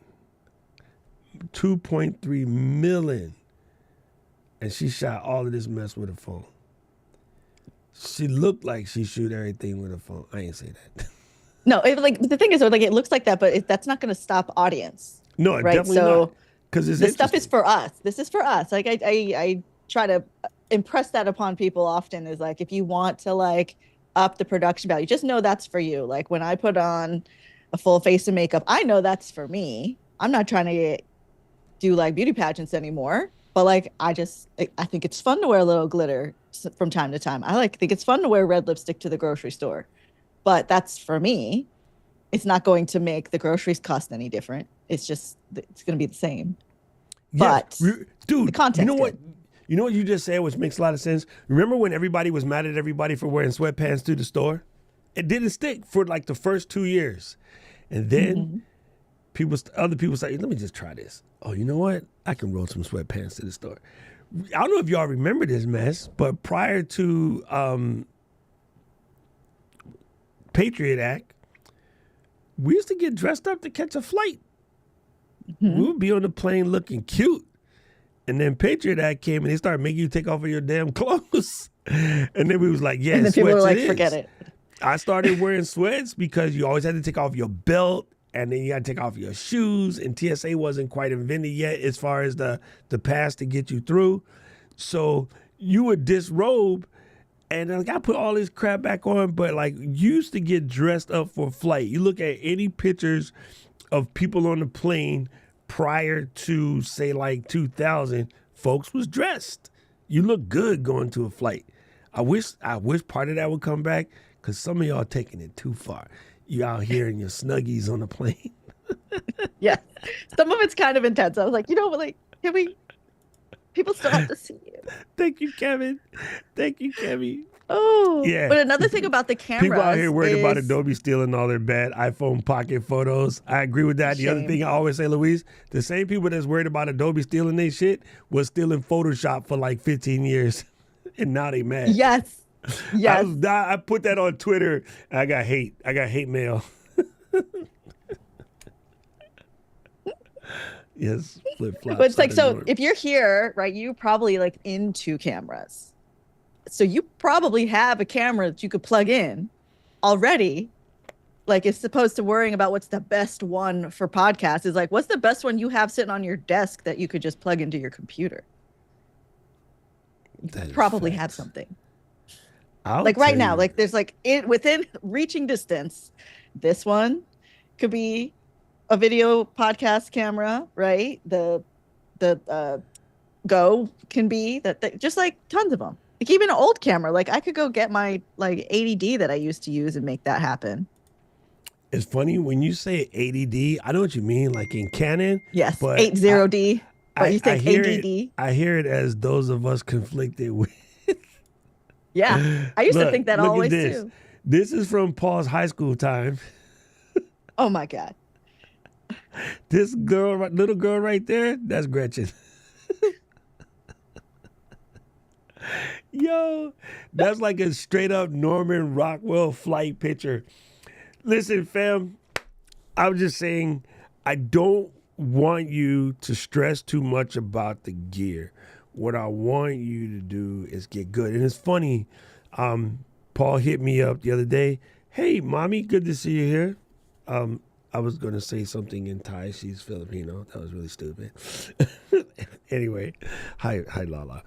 2.3 million. And she shot all of this mess with a phone. She looked like she shoot everything with a phone. I ain't say that. No, like the thing is, like, it looks like that, but that's not going to stop audience. No, right? Definitely not. Because this stuff is for us. This is for us. Like I try to impress that upon people often. Is like, if you want to like up the production value, just know that's for you. Like when I put on a full face of makeup, I know that's for me. I'm not trying to do like beauty pageants anymore. But like I think it's fun to wear a little glitter from time to time. I think it's fun to wear red lipstick to the grocery store. But that's for me. It's not going to make the groceries cost any different. It's going to be the same. Yes. But dude, the content's good. You know what you just said, which makes a lot of sense? Remember when everybody was mad at everybody for wearing sweatpants to the store? It didn't stick for like the first 2 years. And then other people say, let me just try this. Oh, you know what? I can roll some sweatpants to the store. I don't know if y'all remember this mess, but prior to Patriot Act, we used to get dressed up to catch a flight. We would be on the plane looking cute. And then Patriot Act came and they started making you take off of your damn clothes. And then we was like, yeah, and then people were like, forget it. I started wearing sweats because you always had to take off your belt and then you got to take off your shoes. And TSA wasn't quite invented yet as far as the pass to get you through. So you would disrobe and like, I put all this crap back on, but like used to get dressed up for flight. You look at any pictures of people on the plane prior to say like 2000, folks was dressed. You look good going to a flight. I wish part of that would come back because some of y'all taking it too far. You out here in your snuggies on the plane. Yeah, some of it's kind of intense. I was like, like, can we? People still have to see you. Thank you, Kevin. Thank you, Kevin. Oh, yeah. But another thing about the cameras, people out here worried about Adobe stealing all their bad iPhone pocket photos. I agree with that. The other thing I always say, Louise, the same people that's worried about Adobe stealing their shit was stealing Photoshop for like 15 years, and now they mad. Yes. I put that on Twitter. And I got hate. I got hate mail. Yes, flip But flops it's are like, the so norm. if you're here, right, you probably like into cameras. So you probably have a camera that you could plug in already. Like, it's supposed to worrying about what's the best one for podcasts is like, what's the best one you have sitting on your desk that you could just plug into your computer? You That is probably have facts. something. I'll Like right tell now, you. like there's like it within reaching distance. This one could be a video podcast camera, right? The Go can be that just like tons of them. Like even an old camera, like I could go get my like 80D that I used to use and make that happen. It's funny when you say ADD. I know what you mean, like in Canon, Yes, but 80D, but you I think hear it. ADD? I hear it as those of us conflicted with. Yeah, I used to think that Look at always this. too. This is from Paul's high school time. Oh my God. This girl, little girl right there, that's Gretchen. Yo, that's like a straight up Norman Rockwell flight picture. Listen, fam, I'm just saying, I don't want you to stress too much about the gear. What I want you to do is get good. And it's funny, Paul hit me up the other day. Hey, mommy, good to see you here. I was going to say something in Thai. She's Filipino. That was really stupid. Anyway, hi, Lala.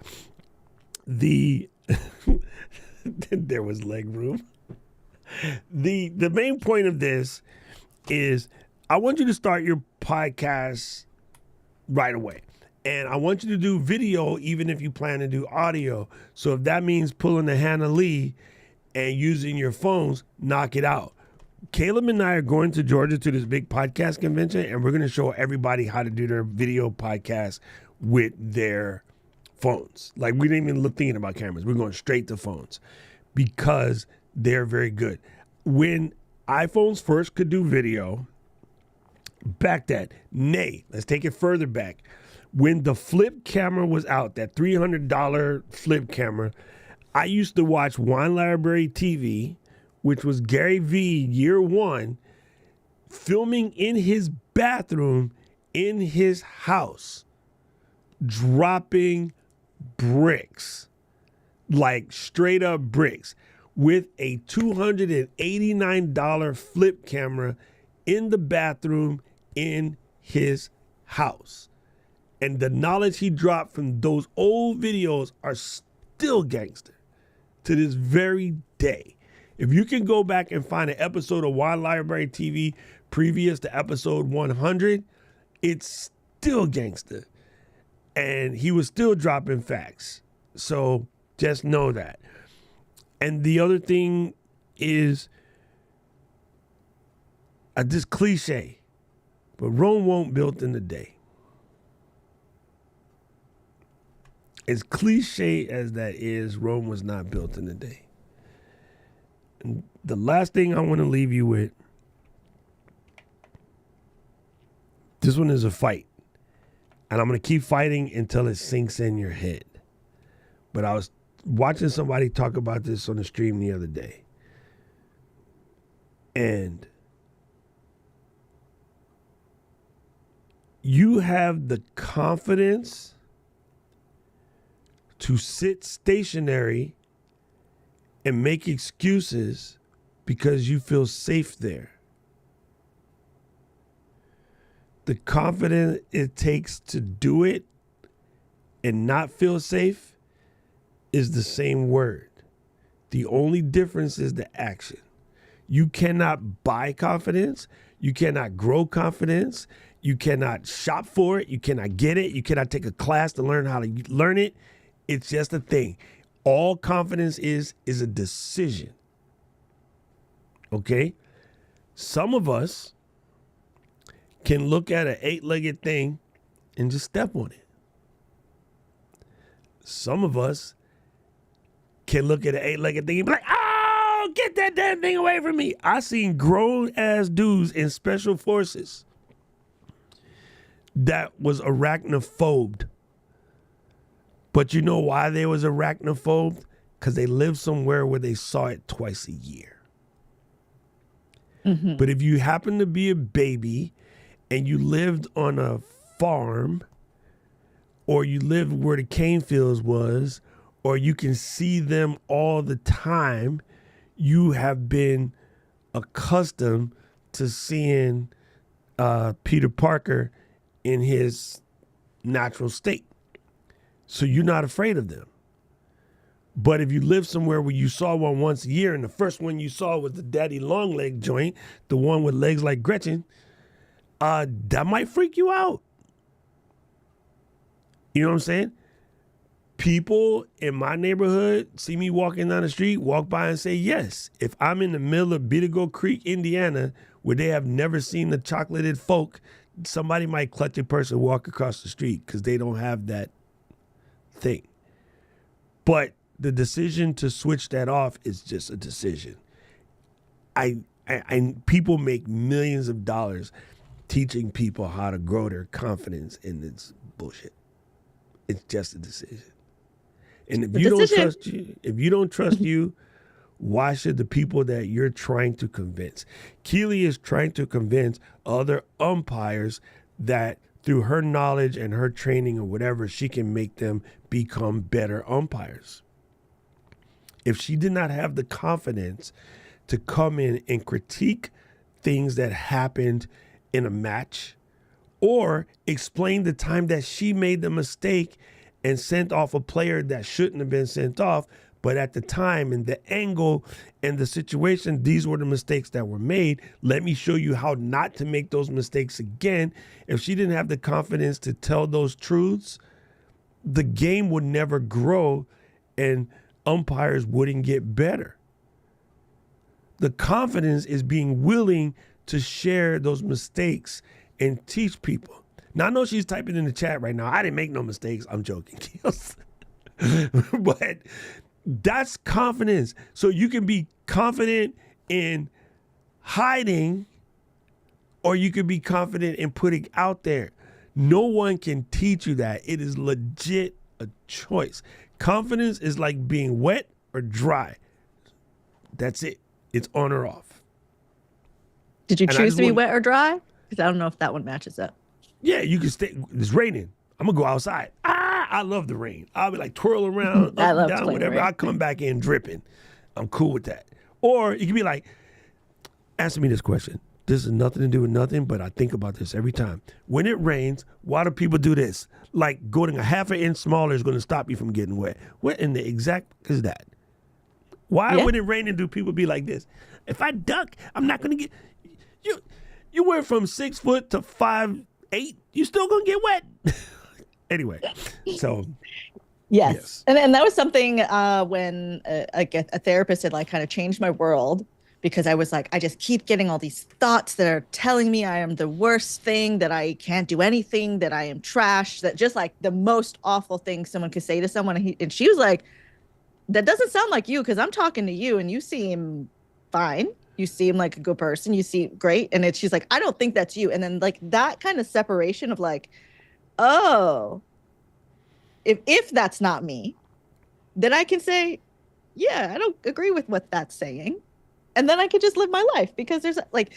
The there was leg room. The main point of this is I want you to start your podcast right away. And I want you to do video even if you plan to do audio. So if that means pulling the Hannah Lee and using your phones, knock it out. Caleb and I are going to Georgia to this big podcast convention, and we're going to show everybody how to do their video podcast with their phones. Like, we didn't even look thinking about cameras. We're going straight to phones because they're very good. When iPhones first could do video, back that, let's take it further back. When the flip camera was out, that $300 flip camera, I used to watch Wine Library TV, which was Gary V, year one, filming in his bathroom in his house, dropping bricks, like straight up bricks, with a $289 flip camera in the bathroom in his house. And the knowledge he dropped from those old videos are still gangster to this very day. If you can go back and find an episode of Wine Library TV previous to episode 100, it's still gangster. And he was still dropping facts. So just know that. And the other thing is this cliche, but Rome won't built in a day. As cliche as that is, Rome was not built in a day. And the last thing I want to leave you with, this one is a fight. And I'm going to keep fighting until it sinks in your head. But I was watching somebody talk about this on the stream the other day. And you have the confidence to sit stationary and make excuses because you feel safe there. The confidence it takes to do it and not feel safe is the same word. The only difference is the action. You cannot buy confidence. You cannot grow confidence. You cannot shop for it. You cannot get it. You cannot take a class to learn how to learn it. It's just a thing. All confidence is a decision. Okay? Some of us can look at an 8-legged thing and just step on it. Some of us can look at an 8-legged thing and be like, oh, get that damn thing away from me. I seen grown-ass dudes in special forces that was arachnophobed. But you know why they was arachnophobed? Because they lived somewhere where they saw it twice a year. Mm-hmm. But if you happen to be a baby and you lived on a farm, or you live where the cane fields was, or you can see them all the time, you have been accustomed to seeing Peter Parker in his natural state. So you're not afraid of them. But if you live somewhere where you saw one once a year and the first one you saw was the daddy long leg joint, the one with legs like Gretchen, that might freak you out. You know what I'm saying? People in my neighborhood see me walking down the street, walk by and say yes. If I'm in the middle of Bidego Creek, Indiana, where they have never seen the chocolated folk, somebody might clutch a purse and walk across the street because they don't have that thing. But the decision to switch that off is just a decision. I people make millions of dollars teaching people how to grow their confidence, and it's bullshit. It's just a decision. And if you don't trust you, why should the people that you're trying to convince? Keely is trying to convince other umpires that through her knowledge and her training or whatever, she can make them become better umpires. If she did not have the confidence to come in and critique things that happened in a match, or explain the time that she made the mistake and sent off a player that shouldn't have been sent off, but at the time and the angle and the situation, these were the mistakes that were made. Let me show you how not to make those mistakes again. If she didn't have the confidence to tell those truths, the game would never grow and umpires wouldn't get better. The confidence is being willing to share those mistakes and teach people. Now, I know she's typing in the chat right now, I didn't make no mistakes. I'm joking. But that's confidence. So you can be confident in hiding, or you can be confident in putting out there. No one can teach you that. It is legit a choice. Confidence is like being wet or dry. That's it. It's on or off. Did you choose to be wet or dry? Because I don't know if that one matches up. Yeah, you can stay. It's raining. I'm going to go outside. I love the rain. I'll be like twirl around, up and down, whatever. I'll come back in dripping. I'm cool with that. Or you can be like, answer me this question. This has nothing to do with nothing, but I think about this every time. When it rains, why do people do this? Like going a half an inch smaller is going to stop you from getting wet. What in the exact is that? Why when it raining do people be like this? If I duck, I'm not going to get... You went from 6 foot to 5'8". You still going to get wet. Anyway, so... Yes. And that was something when a therapist had like kind of changed my world, because I was like, I just keep getting all these thoughts that are telling me I am the worst thing, that I can't do anything, that I am trash, that just like the most awful thing someone could say to someone. And she was like, that doesn't sound like you, because I'm talking to you and you seem fine. You seem like a good person. You seem great. And she's like, I don't think that's you. And then like that kind of separation of like, oh, if that's not me, then I can say, yeah, I don't agree with what that's saying. And then I could just live my life, because there's like,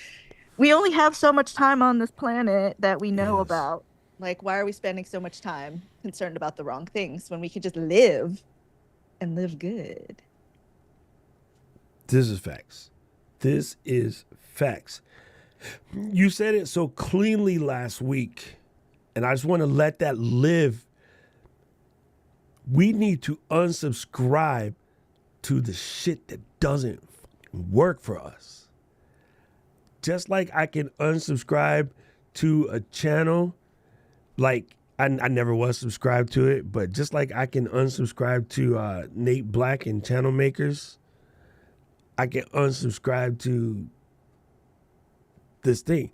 we only have so much time on this planet that we know about. Like, why are we spending so much time concerned about the wrong things when we could just live and live good? This is facts. This is facts. You said it so cleanly last week, and I just want to let that live. We need to unsubscribe to the shit that doesn't work for us. Just like I can unsubscribe to a channel, like I never was subscribed to it, but just like I can unsubscribe to Nate Black and Channel Makers, I can unsubscribe to this thing.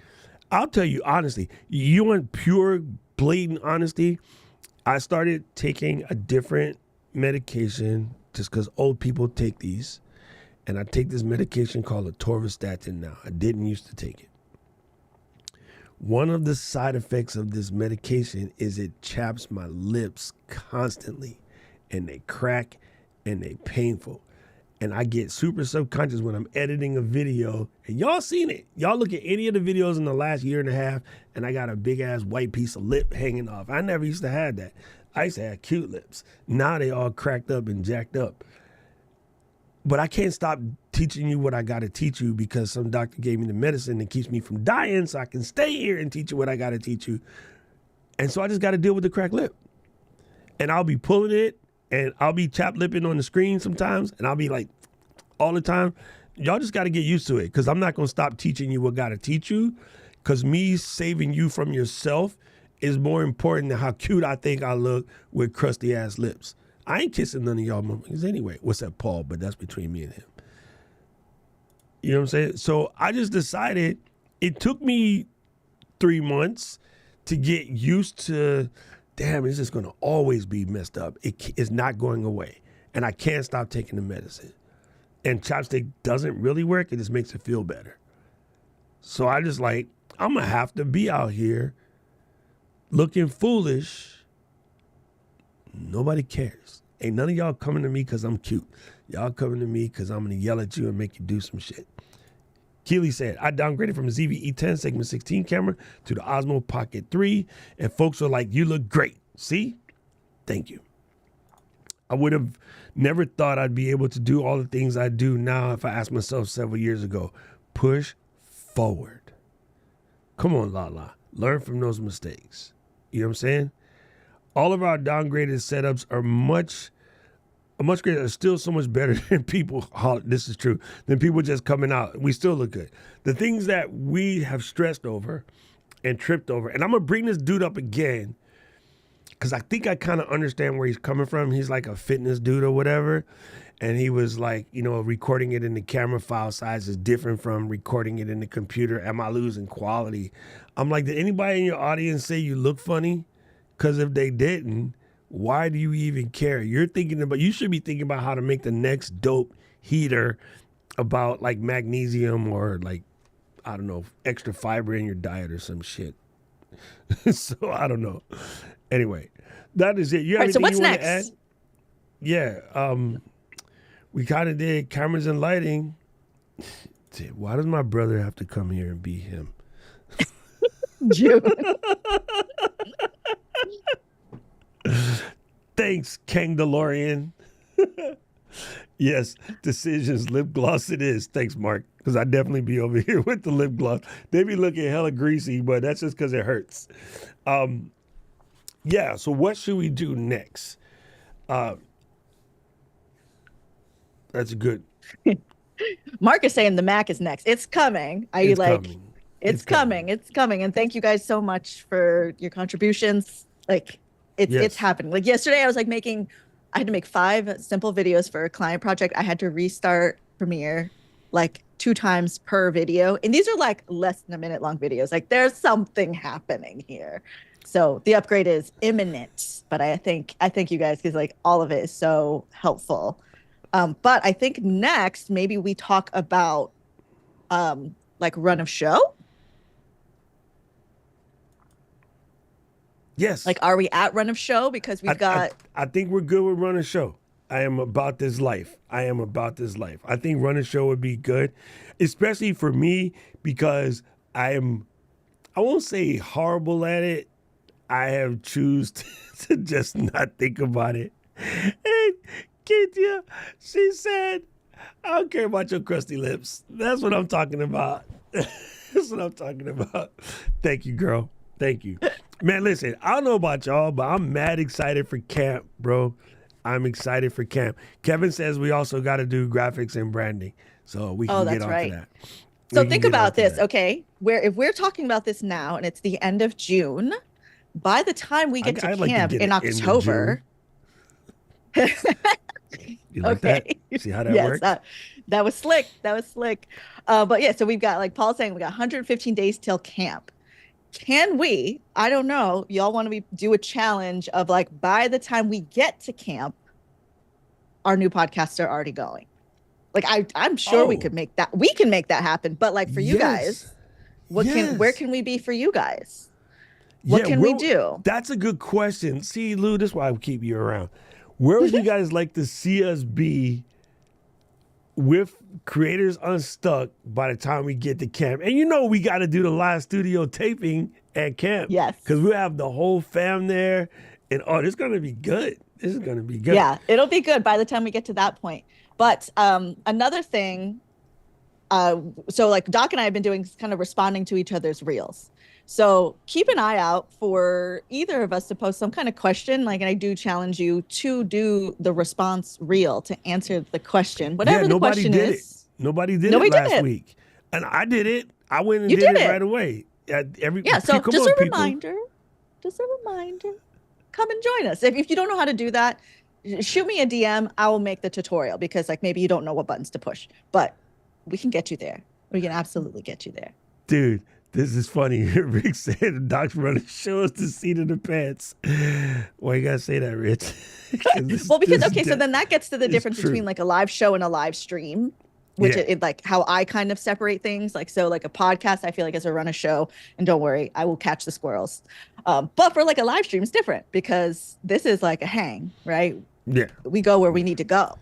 I'll tell you honestly, you want pure, blatant honesty? I started taking a different medication just because old people take these. And I take this medication called atorvastatin now. I didn't used to take it. One of the side effects of this medication is it chaps my lips constantly. And they crack and they painful. And I get super subconscious when I'm editing a video. And y'all seen it. Y'all look at any of the videos in the last year and a half, and I got a big ass white piece of lip hanging off. I never used to have that. I used to have cute lips. Now they all cracked up and jacked up. But I can't stop teaching you what I got to teach you because some doctor gave me the medicine that keeps me from dying, so I can stay here and teach you what I got to teach you. And so I just got to deal with the cracked lip. And I'll be pulling it, and I'll be chap lipping on the screen sometimes, and I'll be like, all the time. Y'all just got to get used to it, because I'm not going to stop teaching you what got to teach you, because me saving you from yourself is more important than how cute I think I look with crusty ass lips. I ain't kissing none of y'all motherfuckers anyway. What's that, Paul? But that's between me and him. You know what I'm saying? So I just decided, it took me 3 months to get used to, damn, it's just going to always be messed up. It's not going away. And I can't stop taking the medicine. And chapstick doesn't really work. It just makes it feel better. So I just like, I'm going to have to be out here looking foolish. Nobody cares. Ain't none of y'all coming to me because I'm cute. Y'all coming to me because I'm going to yell at you and make you do some shit. Keely said, I downgraded from a ZV-E10 Segment 16 camera to the Osmo Pocket 3, and folks were like, you look great. See? Thank you. I would have never thought I'd be able to do all the things I do now if I asked myself several years ago. Push forward. Come on, Lala. Learn from those mistakes. You know what I'm saying? All of our downgraded setups are much greater, are still so much better than people, this is true, than people just coming out. We still look good. The things that we have stressed over and tripped over, and I'm going to bring this dude up again, because I think I kind of understand where he's coming from. He's like a fitness dude or whatever. And he was like, you know, recording it in the camera file size is different from recording it in the computer. Am I losing quality? I'm like, did anybody in your audience say you look funny? Because if they didn't, why do you even care? You should be thinking about how to make the next dope heater about like magnesium or like, I don't know, extra fiber in your diet or some shit. So I don't know. Anyway, that is it. You have anything what's you want to next? add? Yeah, we kind of did cameras and lighting. Why does my brother have to come here and be him? June. Thanks, Kang DeLorean. Yes, Decisions, lip gloss it is. Thanks, Mark, because I definitely be over here with the lip gloss. They be looking hella greasy, but that's just because it hurts. Yeah, so what should we do next? That's good. Mark is saying the Mac is next. It's coming. It's coming. It's coming. And thank you guys so much for your contributions. Like, it's happening. Like yesterday, I was like I had to make 5 simple videos for a client project. I had to restart Premiere like 2 times per video. And these are like less than a minute long videos. Like there's something happening here. So the upgrade is imminent. But I thank you guys, because like all of it is so helpful. But I think next, maybe we talk about like run of show. Yes. Like, are we at run of show? Because we've got... I think we're good with run of show. I am about this life. I think run of show would be good, especially for me, because I won't say horrible at it. I have choose to just not think about it. And Katia, she said, I don't care about your crusty lips. That's what I'm talking about. That's what I'm talking about. Thank you, girl. Thank you. Man, listen, I don't know about y'all, but I'm mad excited for camp, bro. I'm excited for camp. Kevin says we also got to do graphics and branding, so we can get on to that. So think about this, okay? If we're talking about this now and it's the end of June, by the time we get to camp in October... You like that? See how that works? That was slick. But yeah, so we've got, like Paul's saying, we got 115 days till camp. Can we, I don't know, y'all want to do a challenge of like, by the time we get to camp, our new podcasts are already going. Like I'm sure we could make that. We can make that happen. But like for you guys, where can we be for you guys? What can we do? That's a good question. See, Lou, this is why I keep you around. Where would you guys like to see us be with Creators Unstuck by the time we get to camp. And you know we got to do the live studio taping at camp. Yes. Because we have the whole fam there. And this is going to be good. This is going to be good. Yeah, it'll be good by the time we get to that point. But another thing, so like Doc and I have been doing kind of responding to each other's reels. So keep an eye out for either of us to post some kind of question. Like, and I do challenge you to do the response reel to answer the question, whatever the question is. Nobody did it last week. And I did it. I went and did it right away. So just a reminder. Come and join us. If you don't know how to do that, shoot me a DM. I will make the tutorial because like maybe you don't know what buttons to push, but we can get you there. We can absolutely get you there. Dude, this is funny. Rick said the Doc's running show us the seat of the pants. Why you gotta say that, Rich? So then that gets to the difference between like a live show and a live stream, which it like how I kind of separate things. Like, so like a podcast, I feel like is a run a show, and don't worry, I will catch the squirrels. But for like a live stream, it's different because this is like a hang, right? Yeah. We go where we need to go.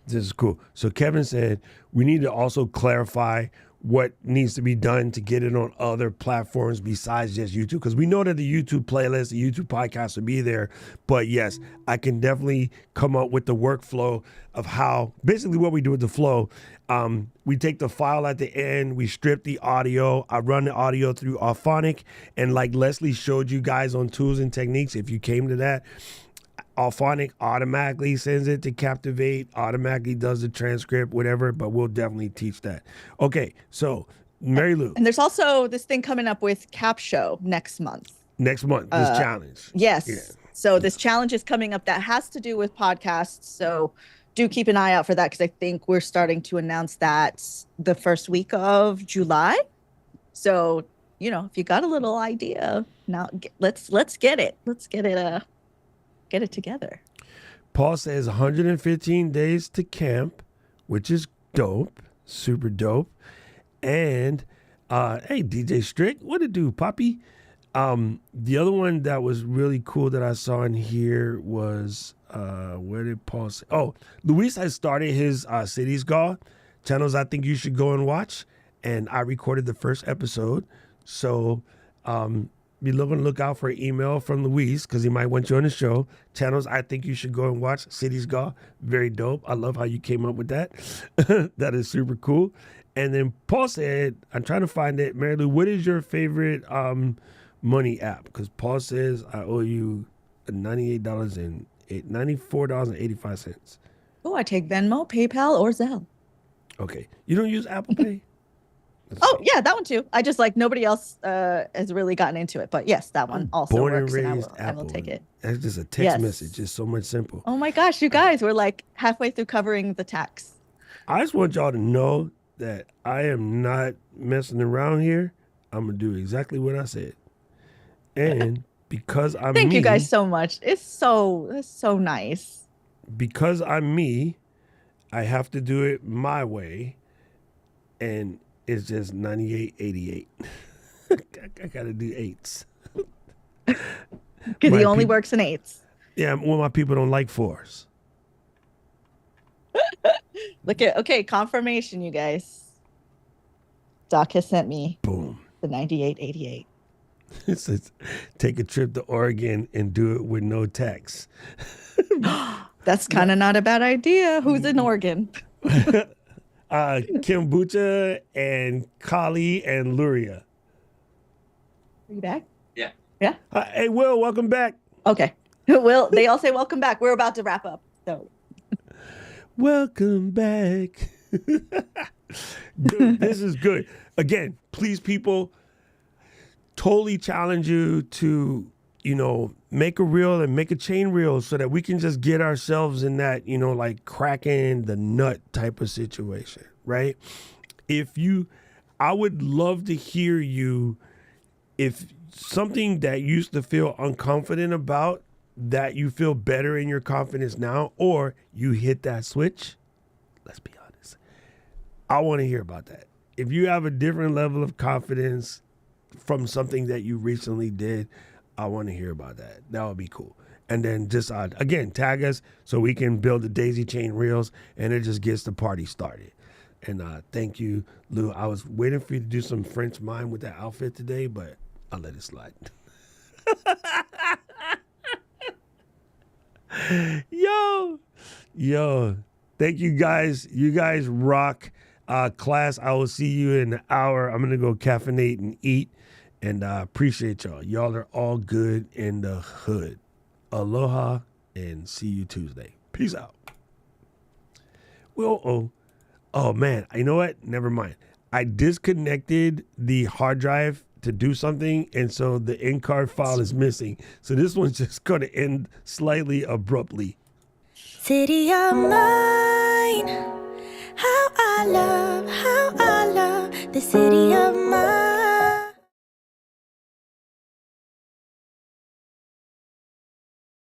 This is cool. So Kevin said we need to also clarify what needs to be done to get it on other platforms besides just YouTube. Because we know that the YouTube playlist, the YouTube podcast will be there. But yes, I can definitely come up with the workflow of how, basically what we do with the flow. We take the file at the end, we strip the audio. I run the audio through Auphonic. And like Leslie showed you guys on tools and techniques, if you came to that, Auphonic automatically sends it to Captivate, automatically does the transcript, whatever, but we'll definitely teach that. Okay, so Marilou. And there's also this thing coming up with Cap Show next month. This challenge. Yes. Yeah. So this challenge is coming up that has to do with podcasts. So do keep an eye out for that because I think we're starting to announce that the first week of July. So, you know, if you got a little idea, now let's get it. Let's get it together. Paul says 115 days to camp, which is dope, super dope. And hey, DJ Strick, what it do, Poppy? The other one that was really cool that I saw in here was where did Paul say? Oh, Luis has started his Cities Gaw channels. I think you should go and watch. And I recorded the first episode, so be looking to look out for an email from Luis because he might want you on the show. Channels I think you should go and watch. Cities Gaw, very dope. I love how you came up with that. That is super cool. And then Paul said, I'm trying to find it. Marilou, what is your favorite money app? Because Paul says I owe you $94.85. Oh, I take Venmo, PayPal, or Zelle. Okay. You don't use Apple Pay? Yeah, that one too. I just like nobody else has really gotten into it, but yes, that one also Born works. And and raised I will take it. That's just a text message. It's so much simple. Oh my gosh, you guys, we're like halfway through covering the tax. I just want y'all to know that I am not messing around here. I'm gonna do exactly what I said, and because I'm thank you guys so much. It's so nice. Because I'm me, I have to do it my way, and it's just 98.88. I gotta do eights. Because he only works in eights. Yeah, well, my people don't like fours. Okay, confirmation, you guys. Doc has sent me the 98.88. It says, take a trip to Oregon and do it with no tax. That's kind of not a bad idea. Who's in Oregon? Kombucha and Kali and Luria. Are you back? Yeah. Yeah. Hey, Will, welcome back. Okay. Will, they all say welcome back. We're about to wrap up. So. Welcome back. Dude, this is good. Again, please, people, totally challenge you to, make a reel and make a chain reel so that we can just get ourselves in that, like cracking the nut type of situation, right? I would love to hear you, if something that you used to feel unconfident about, that you feel better in your confidence now, or you hit that switch, let's be honest. I want to hear about that. If you have a different level of confidence from something that you recently did, I want to hear about that. That would be cool. And then just, again, tag us so we can build the daisy chain reels, and it just gets the party started. And thank you, Lou. I was waiting for you to do some French mime with that outfit today, but I'll let it slide. Yo. Thank you guys. You guys rock. Class, I will see you in an hour. I'm going to go caffeinate and eat. And I appreciate y'all. Y'all are all good in the hood. Aloha, and see you Tuesday. Peace out. Well, oh man, you know what? Never mind. I disconnected the hard drive to do something, and so the end card file is missing. So this one's just going to end slightly abruptly. City of mine, how I love the city of mine.